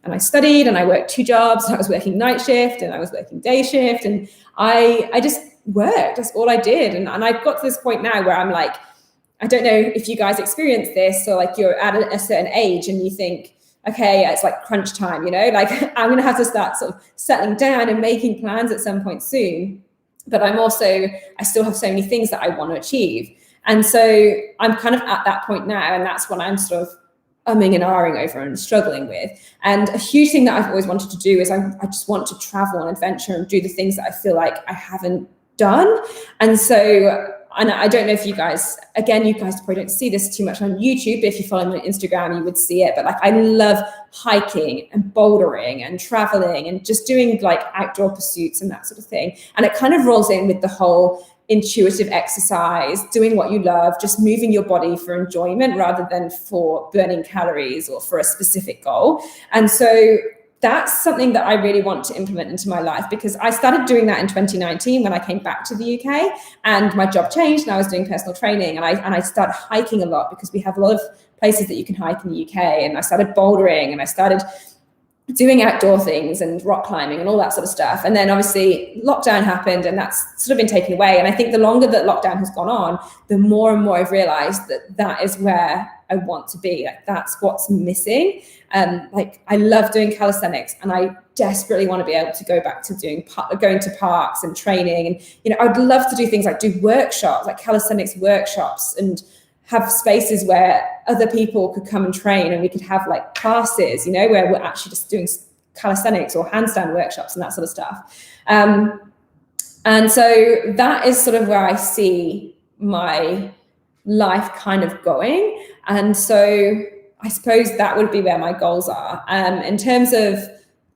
and I studied and I worked 2 jobs. I was working night shift and I was working day shift, and I just worked. That's all I did. And I've got to this point now where I'm like, I don't know if you guys experience this, or like you're at a certain age and you think, okay, it's like crunch time, you know, like I'm going to have to start sort of settling down and making plans at some point soon. But I still have so many things that I want to achieve. And so I'm kind of at that point now, and that's what I'm sort of umming and ahhing over and struggling with. And a huge thing that I've always wanted to do is I just want to travel on adventure and do the things that I feel like I haven't done. And so, and I don't know if you guys probably don't see this too much on YouTube, but if you follow me on Instagram, you would see it. But like, I love hiking and bouldering and traveling and just doing like outdoor pursuits and that sort of thing. And it kind of rolls in with the whole intuitive exercise, doing what you love, just moving your body for enjoyment rather than for burning calories or for a specific goal. And so that's something that I really want to implement into my life, because I started doing that in 2019 when I came back to the UK, and my job changed and I was doing personal training, and I started hiking a lot because we have a lot of places that you can hike in the UK, and I started bouldering, and I started doing outdoor things and rock climbing and all that sort of stuff. And then obviously lockdown happened, and that's sort of been taken away. And I think the longer that lockdown has gone on, the more and more I've realized that that is where I want to be. Like, that's what's missing. Like, I love doing calisthenics, and I desperately want to be able to go back to going to parks and training. And, you know, I'd love to do things like do workshops, like calisthenics workshops, and have spaces where other people could come and train, and we could have like classes, you know, where we're actually just doing calisthenics or handstand workshops and that sort of stuff. And so that is sort of where I see my life kind of going. And so I suppose that would be where my goals are. In terms of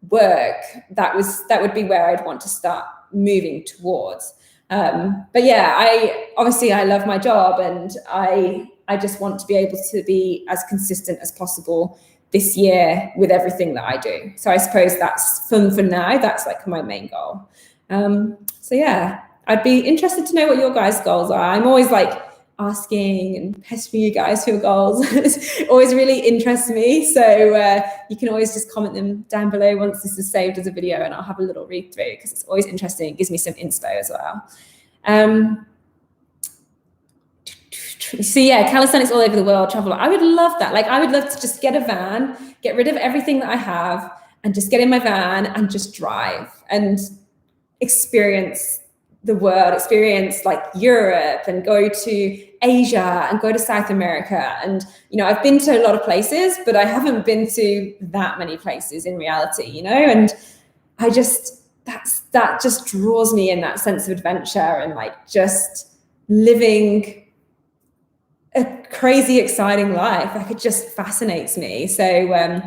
work, that would be where I'd want to start moving towards. But yeah, I love my job, and I just want to be able to be as consistent as possible this year with everything that I do. So I suppose that's for now, that's like my main goal. So yeah, I'd be interested to know what your guys' goals are. I'm always like asking and pestering you guys for your goals. It always really interests me. So you can always just comment them down below once this is saved as a video, and I'll have a little read through, because it's always interesting. It gives me some inspo as well. So yeah, calisthenics all over the world, travel. I would love that. Like, I would love to just get a van, get rid of everything that I have, and just get in my van and just drive and experience the world, experience like Europe, and go to Asia and go to South America. And, you know, I've been to a lot of places, but I haven't been to that many places in reality, you know, and I just, that just draws me in, that sense of adventure and like just living a crazy, exciting life. Like, it just fascinates me. So, I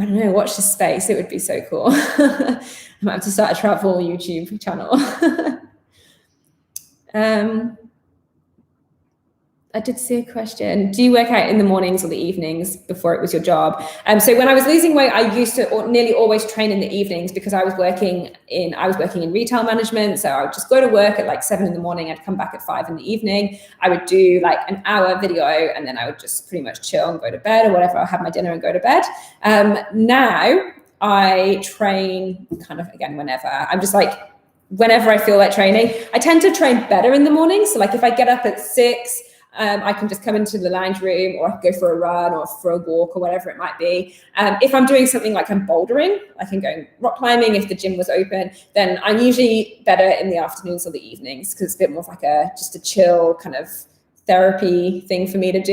don't know, watch this space. It would be so cool. I might have to start a travel YouTube channel. I did see a question. Do you work out in the mornings or the evenings before it was your job? So when I was losing weight, I used to nearly always train in the evenings, because I was working in retail management. So I would just go to work at like 7 in the morning. I'd come back at 5 in the evening. I would do like an hour video, and then I would just pretty much chill and go to bed or whatever. I'll have my dinner and go to bed. Now I train kind of, again, whenever. I'm just like, whenever I feel like training. I tend to train better in the morning. So like, if I get up at 6, I can just come into the lounge room, or I can go for a run or for a walk or whatever it might be. If I'm doing something like I'm bouldering, like I'm going rock climbing, if the gym was open, then I'm usually better in the afternoons or the evenings, because it's a bit more of like just a chill kind of therapy thing for me to do,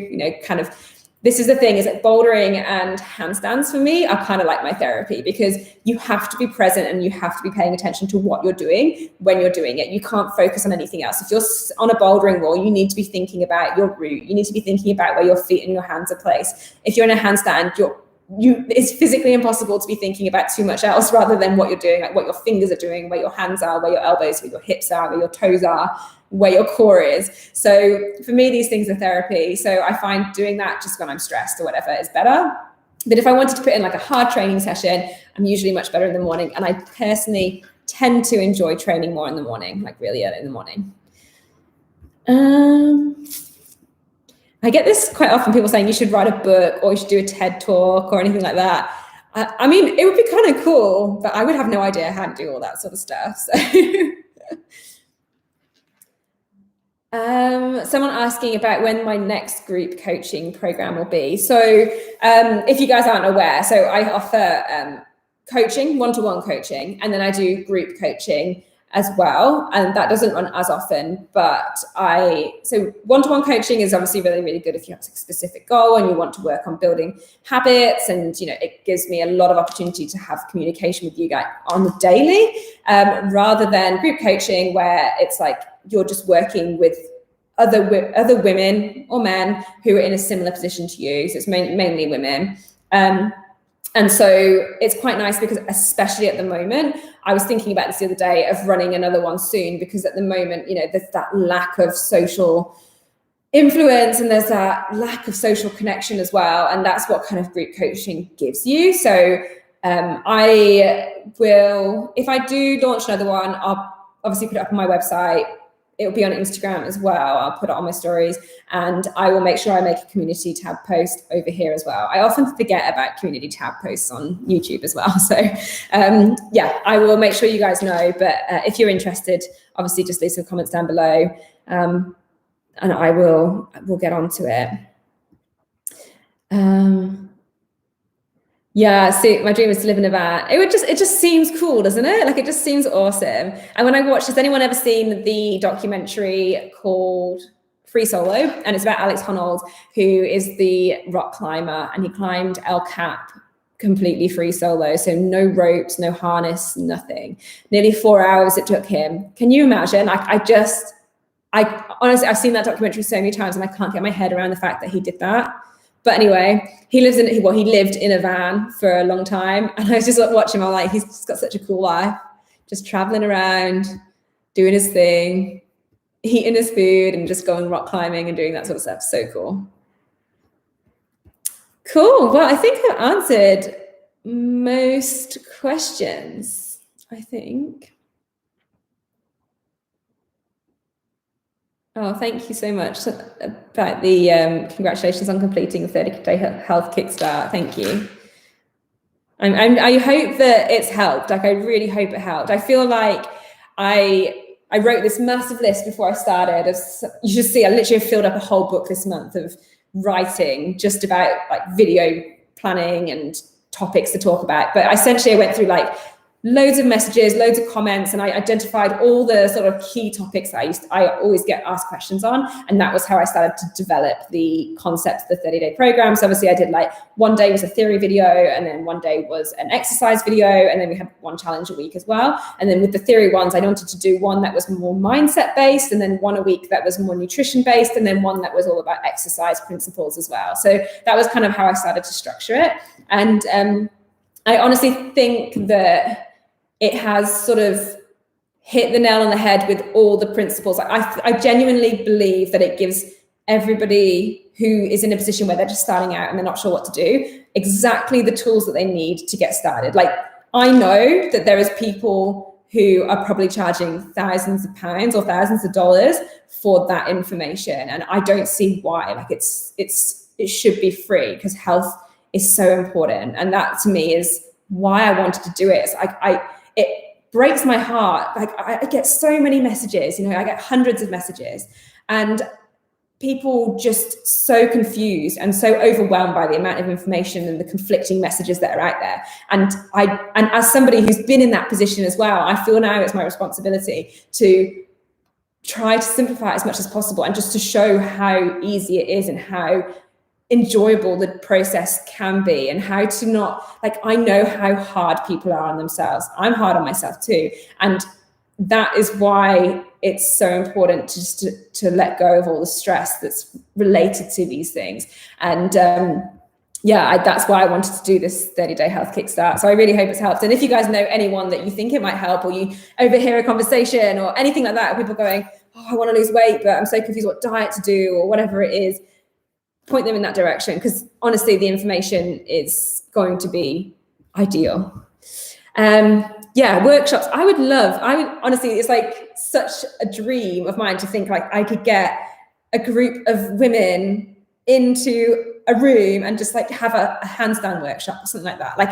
you know, kind of. This is the thing, is that bouldering and handstands for me are kind of like my therapy, because you have to be present and you have to be paying attention to what you're doing when you're doing it. You can't focus on anything else. If you're on a bouldering wall, you need to be thinking about your route. You need to be thinking about where your feet and your hands are placed. If you're in a handstand, it's physically impossible to be thinking about too much else rather than what you're doing, like what your fingers are doing, where your hands are, where your elbows, where your hips are, where your toes are, where your core is. So for me, these things are therapy. So I find doing that just when I'm stressed or whatever is better. But if I wanted to put in like a hard training session, I'm usually much better in the morning. And I personally tend to enjoy training more in the morning, like really early in the morning. I get this quite often, people saying you should write a book or you should do a TED talk or anything like that. I mean, it would be kind of cool, but I would have no idea how to do all that sort of stuff. So. Someone asking about when my next group coaching program will be. So if you guys aren't aware, so I offer coaching, one-to-one coaching, and then I do group coaching as well. And that doesn't run as often, but so one-to-one coaching is obviously really, really good if you have a specific goal and you want to work on building habits. And, you know, it gives me a lot of opportunity to have communication with you guys on the daily, rather than group coaching, where it's like you're just working with other women or men who are in a similar position to you. So it's mainly women. And so it's quite nice, because especially at the moment, I was thinking about this the other day of running another one soon, because at the moment, you know, there's that lack of social influence and there's that lack of social connection as well. And that's what kind of group coaching gives you. So I will, if I do launch another one, I'll obviously put it up on my website it'll be on Instagram as well. I'll put it on my stories, and I will make sure I make a community tab post over here as well. I often forget about community tab posts on YouTube as well. So yeah, I will make sure you guys know. But if you're interested, obviously just leave some comments down below, and we'll get onto it. Yeah, see, my dream is to live in a van. It just seems cool, doesn't it? Like, it just seems awesome. And when I watched, has anyone ever seen the documentary called Free Solo? And it's about Alex Honnold, who is the rock climber, and he climbed El Cap completely free solo. So no ropes, no harness, nothing. Nearly 4 hours it took him. Can you imagine? Like, I honestly, I've seen that documentary so many times and I can't get my head around the fact that he did that. But anyway, he lived in a van for a long time. And I was just like watching him, I'm like, he's just got such a cool life, just traveling around, doing his thing, eating his food and just going rock climbing and doing that sort of stuff. So cool. Cool. Well, I think I've answered most questions, I think. Oh, thank you so much about the congratulations on completing the 30-day health kickstart. Thank you. I hope that it's helped. Like, I really hope it helped. I feel like I wrote this massive list before I started. You should see, I literally filled up a whole book this month of writing just about like video planning and topics to talk about. But essentially I went through like loads of messages, loads of comments, and I identified all the sort of key topics that I always get asked questions on. And that was how I started to develop the concept of the 30-day program. So obviously I did like one day was a theory video, and then one day was an exercise video, and then we had one challenge a week as well. And then with the theory ones, I wanted to do one that was more mindset based, and then one a week that was more nutrition based, and then one that was all about exercise principles as well. So that was kind of how I started to structure it. And I honestly think that it has sort of hit the nail on the head with all the principles. I genuinely believe that it gives everybody who is in a position where they're just starting out and they're not sure what to do, exactly the tools that they need to get started. Like, I know that there is people who are probably charging thousands of pounds or thousands of dollars for that information. And I don't see why. Like, it should be free, because health is so important. And that to me is why I wanted to do it. It's like, it breaks my heart. Like, I get so many messages, I get hundreds of messages, and people just so confused and so overwhelmed by the amount of information and the conflicting messages that are out there. And as somebody who's been in that position as well, I feel now it's my responsibility to try to simplify it as much as possible, and just to show how easy it is and how enjoyable the process can be, and how to not, like, I know how hard people are on themselves. I'm hard on myself too. And that is why it's so important to let go of all the stress that's related to these things. And that's why I wanted to do this 30-day health kickstart. So I really hope it's helped. And if you guys know anyone that you think it might help, or you overhear a conversation or anything like that, people going, oh, I want to lose weight, but I'm so confused what diet to do or whatever it is, point them in that direction, because honestly, the information is going to be ideal. Workshops. I would honestly, it's like such a dream of mine to think like I could get a group of women into a room and just like have a handstand workshop or something like that. Like,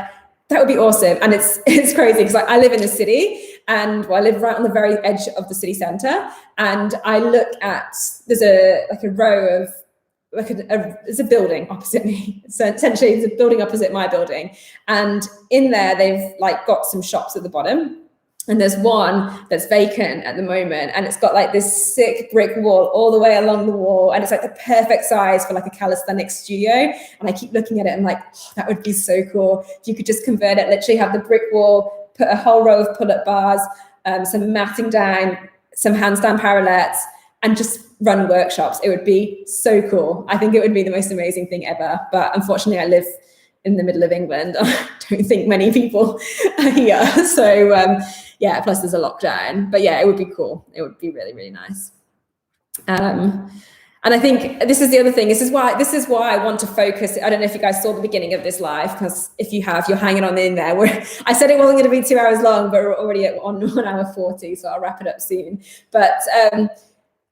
that would be awesome. And it's crazy because I live in the city, and I live right on the very edge of the city centre. And I look at, there's a row of, there's a building opposite me. So essentially it's a building opposite my building. And in there, they've like got some shops at the bottom. And there's one that's vacant at the moment. And it's got like this sick brick wall all the way along the wall. And it's like the perfect size for like a calisthenics studio. And I keep looking at it and like, oh, that would be so cool. If you could just convert it, literally have the brick wall, put a whole row of pull-up bars, some matting down, some handstand parallettes, and just run workshops. It would be so cool. I think it would be the most amazing thing ever. But unfortunately, I live in the middle of England. I don't think many people are here. So plus there's a lockdown. But yeah, it would be cool. It would be really, really nice. And I think this is the other thing. This is why I want to focus. I don't know if you guys saw the beginning of this live, because if you have, you're hanging on in there. I said it wasn't going to be 2 hours long, but we're already on 1 hour 40, so I'll wrap it up soon. But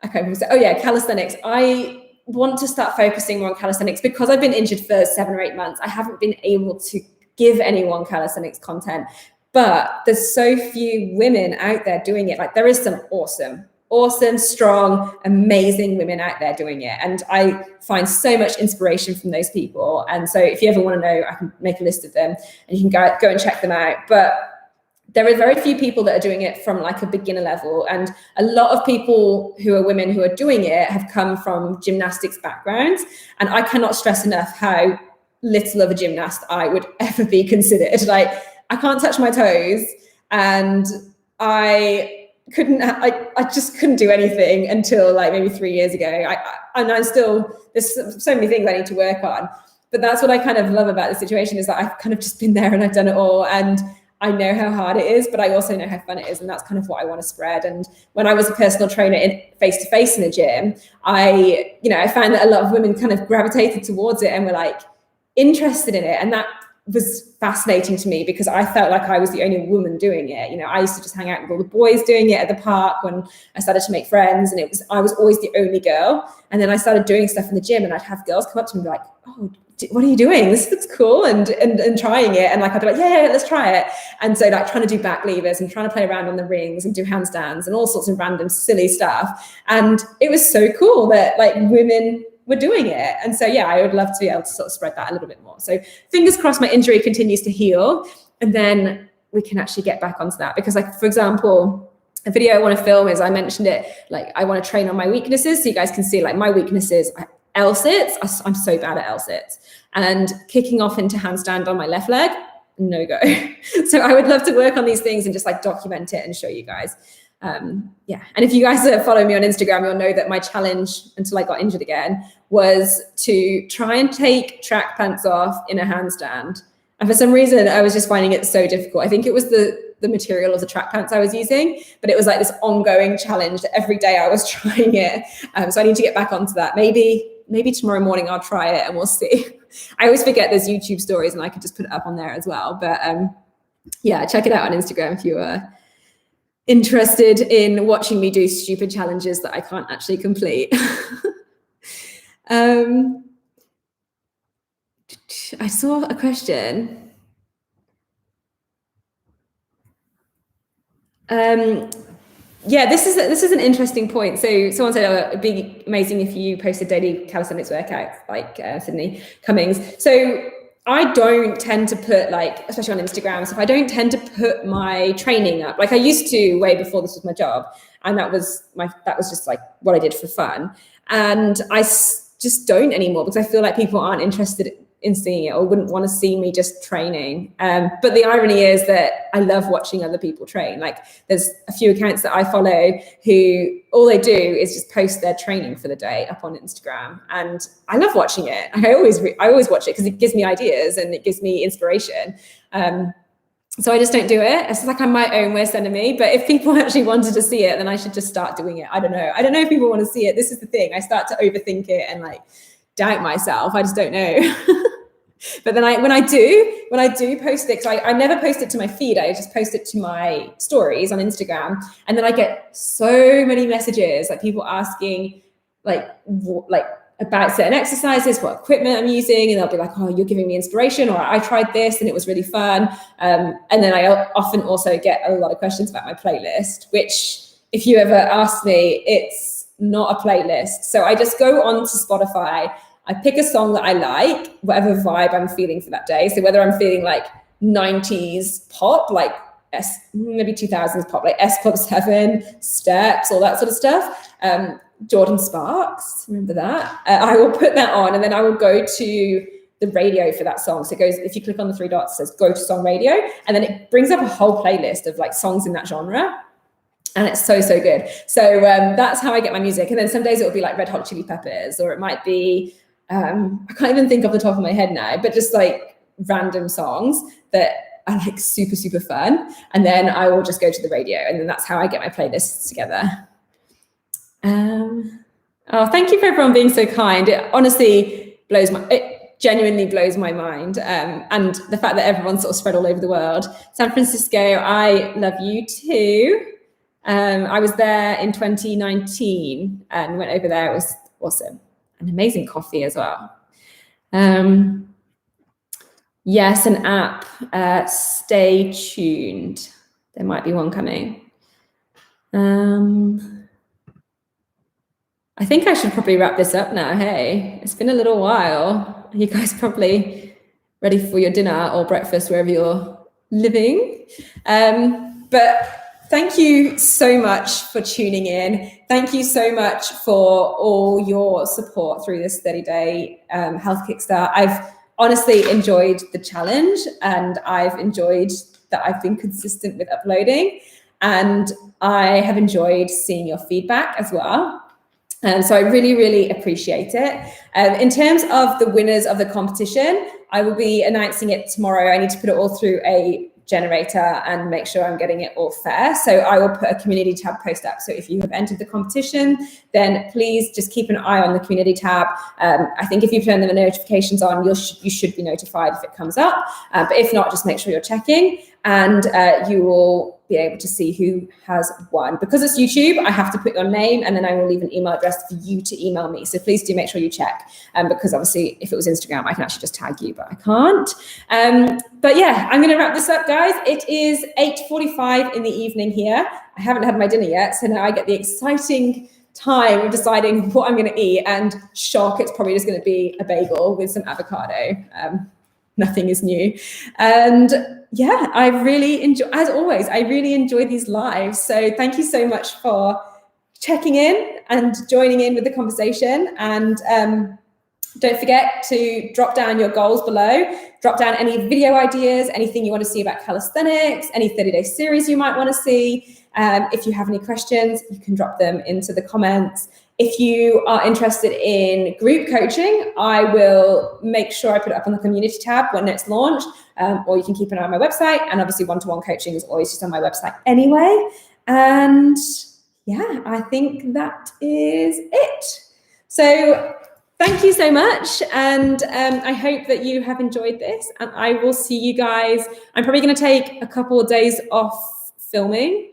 Okay, so, oh yeah, calisthenics. I want to start focusing more on calisthenics because I've been injured for 7 or 8 months. I haven't been able to give anyone calisthenics content, but there's so few women out there doing it. Like there is some awesome, strong, amazing women out there doing it. And I find so much inspiration from those people. And so if you ever want to know, I can make a list of them and you can go and check them out. But there are very few people that are doing it from like a beginner level. And a lot of people who are women who are doing it have come from gymnastics backgrounds. And I cannot stress enough how little of a gymnast I would ever be considered. Like I can't touch my toes and I just couldn't do anything until like maybe 3 years ago. I'm still, there's so many things I need to work on. But that's what I kind of love about the situation is that I've kind of just been there and I've done it all. And I know how hard it is, but I also know how fun it is. And that's kind of what I want to spread. And when I was a personal trainer face-to-face in a gym, I found that a lot of women kind of gravitated towards it and were like interested in it. And that was fascinating to me because I felt like I was the only woman doing it. I used to just hang out with all the boys doing it at the park when I started to make friends, and I was always the only girl. And then I started doing stuff in the gym, and I'd have girls come up to me and be like, "Oh, what are you doing? This looks cool," and trying it. And like I'd be like, yeah, let's try it. And so like trying to do back levers and trying to play around on the rings and do handstands and all sorts of random silly stuff. And it was so cool that like women were doing it. And so yeah, I would love to be able to sort of spread that a little bit more. So fingers crossed my injury continues to heal, and then we can actually get back onto that. Because like, for example, a video I want to film is, I mentioned it, like I want to train on my weaknesses so you guys can see like my weaknesses. L-sits, I'm so bad at L-sits, and kicking off into handstand on my left leg, no go. So I would love to work on these things and just like document it and show you guys. Yeah, and if you guys follow me on Instagram, you'll know that my challenge until I got injured again was to try and take track pants off in a handstand. And for some reason, I was just finding it so difficult. I think it was the material of the track pants I was using, but it was like this ongoing challenge that every day I was trying it. So I need to get back onto that. Maybe tomorrow morning I'll try it and we'll see. I always forget there's YouTube stories and I could just put it up on there as well. But yeah, check it out on Instagram if you are interested in watching me do stupid challenges that I can't actually complete. I saw a question. Yeah, this is an interesting point. So someone said, oh, it'd be amazing if you posted daily calisthenics workouts like Sydney Cummings. So I don't tend to put like, especially on Instagram, so I don't tend to put my training up. Like I used to way before this was my job. And that was just like what I did for fun. And I just don't anymore because I feel like people aren't interested in seeing it or wouldn't want to see me just training. But the irony is that I love watching other people train. Like there's a few accounts that I follow who all they do is just post their training for the day up on Instagram. And I love watching it. I always watch it because it gives me ideas and it gives me inspiration. So I just don't do it. It's like I'm my own worst enemy. But if people actually wanted to see it, then I should just start doing it. I don't know if people want to see it. This is the thing. I start to overthink it and like doubt myself. I just don't know. But then when I do post it, because I never post it to my feed, I just post it to my stories on Instagram. And then I get so many messages, like people asking like about certain exercises, what equipment I'm using. And they'll be like, oh, you're giving me inspiration, or I tried this and it was really fun. And then I often also get a lot of questions about my playlist, which if you ever ask me, it's not a playlist. So I just go on to Spotify, I pick a song that I like, whatever vibe I'm feeling for that day. So whether I'm feeling like 90s pop, like maybe 2000s pop, like S Club 7, Steps, all that sort of stuff. Jordan Sparks, remember that? I will put that on, and then I will go to the radio for that song. So it goes, if you click on the 3 dots, it says go to song radio, and then it brings up a whole playlist of like songs in that genre. And it's so good. So that's how I get my music. And then some days it will be like Red Hot Chili Peppers, or it might be, I can't even think off the top of my head now, but just like random songs that are like super fun. And then I will just go to the radio, and then that's how I get my playlists together. Oh, thank you for everyone being so kind. It genuinely blows my mind. And the fact that everyone's sort of spread all over the world. San Francisco, I love you too. I was there in 2019 and went over there. It was awesome. An amazing coffee as well. Yes, an app. Stay tuned. There might be one coming. I think I should probably wrap this up now. Hey, it's been a little while. You guys probably ready for your dinner or breakfast, wherever you're living. But thank you so much for tuning in. Thank you so much for all your support through this 30-day health kickstart. I've honestly enjoyed the challenge, and I've enjoyed that I've been consistent with uploading, and I have enjoyed seeing your feedback as well. So I really, really appreciate it. In terms of the winners of the competition, I will be announcing it tomorrow. I need to put it all through a generator and make sure I'm getting it all fair. So I will put a community tab post up. So if you have entered the competition, then please just keep an eye on the community tab. I think if you turn the notifications on, you should be notified if it comes up. But if not, just make sure you're checking, and you will be able to see who has won. Because it's YouTube, I have to put your name, and then I will leave an email address for you to email me. So please do make sure you check, because obviously if it was Instagram, I can actually just tag you, but I can't. But yeah, I'm gonna wrap this up, guys. It is 8:45 in the evening here. I haven't had my dinner yet, so now I get the exciting time of deciding what I'm gonna eat, and shock, it's probably just gonna be a bagel with some avocado. Nothing is new. And yeah, I really enjoy, as always, I really enjoy these lives. So thank you so much for checking in and joining in with the conversation. And don't forget to drop down your goals below, drop down any video ideas, anything you want to see about calisthenics, any 30-day series you might want to see. If you have any questions, you can drop them into the comments. If you are interested in group coaching, I will make sure I put it up on the community tab when it's launched, or you can keep an eye on my website. And obviously one-to-one coaching is always just on my website anyway. And yeah, I think that is it. So thank you so much. And I hope that you have enjoyed this, and I will see you guys. I'm probably going to take a couple of days off filming.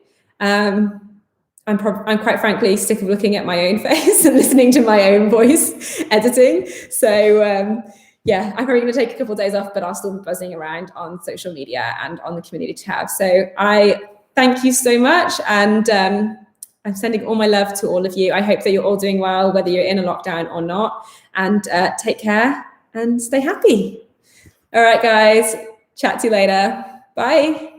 I'm quite frankly sick of looking at my own face and listening to my own voice editing. So yeah, I'm probably going to take a couple of days off, but I'll still be buzzing around on social media and on the community tab. So I thank you so much. And I'm sending all my love to all of you. I hope that you're all doing well, whether you're in a lockdown or not. And take care and stay happy. All right, guys. Chat to you later. Bye.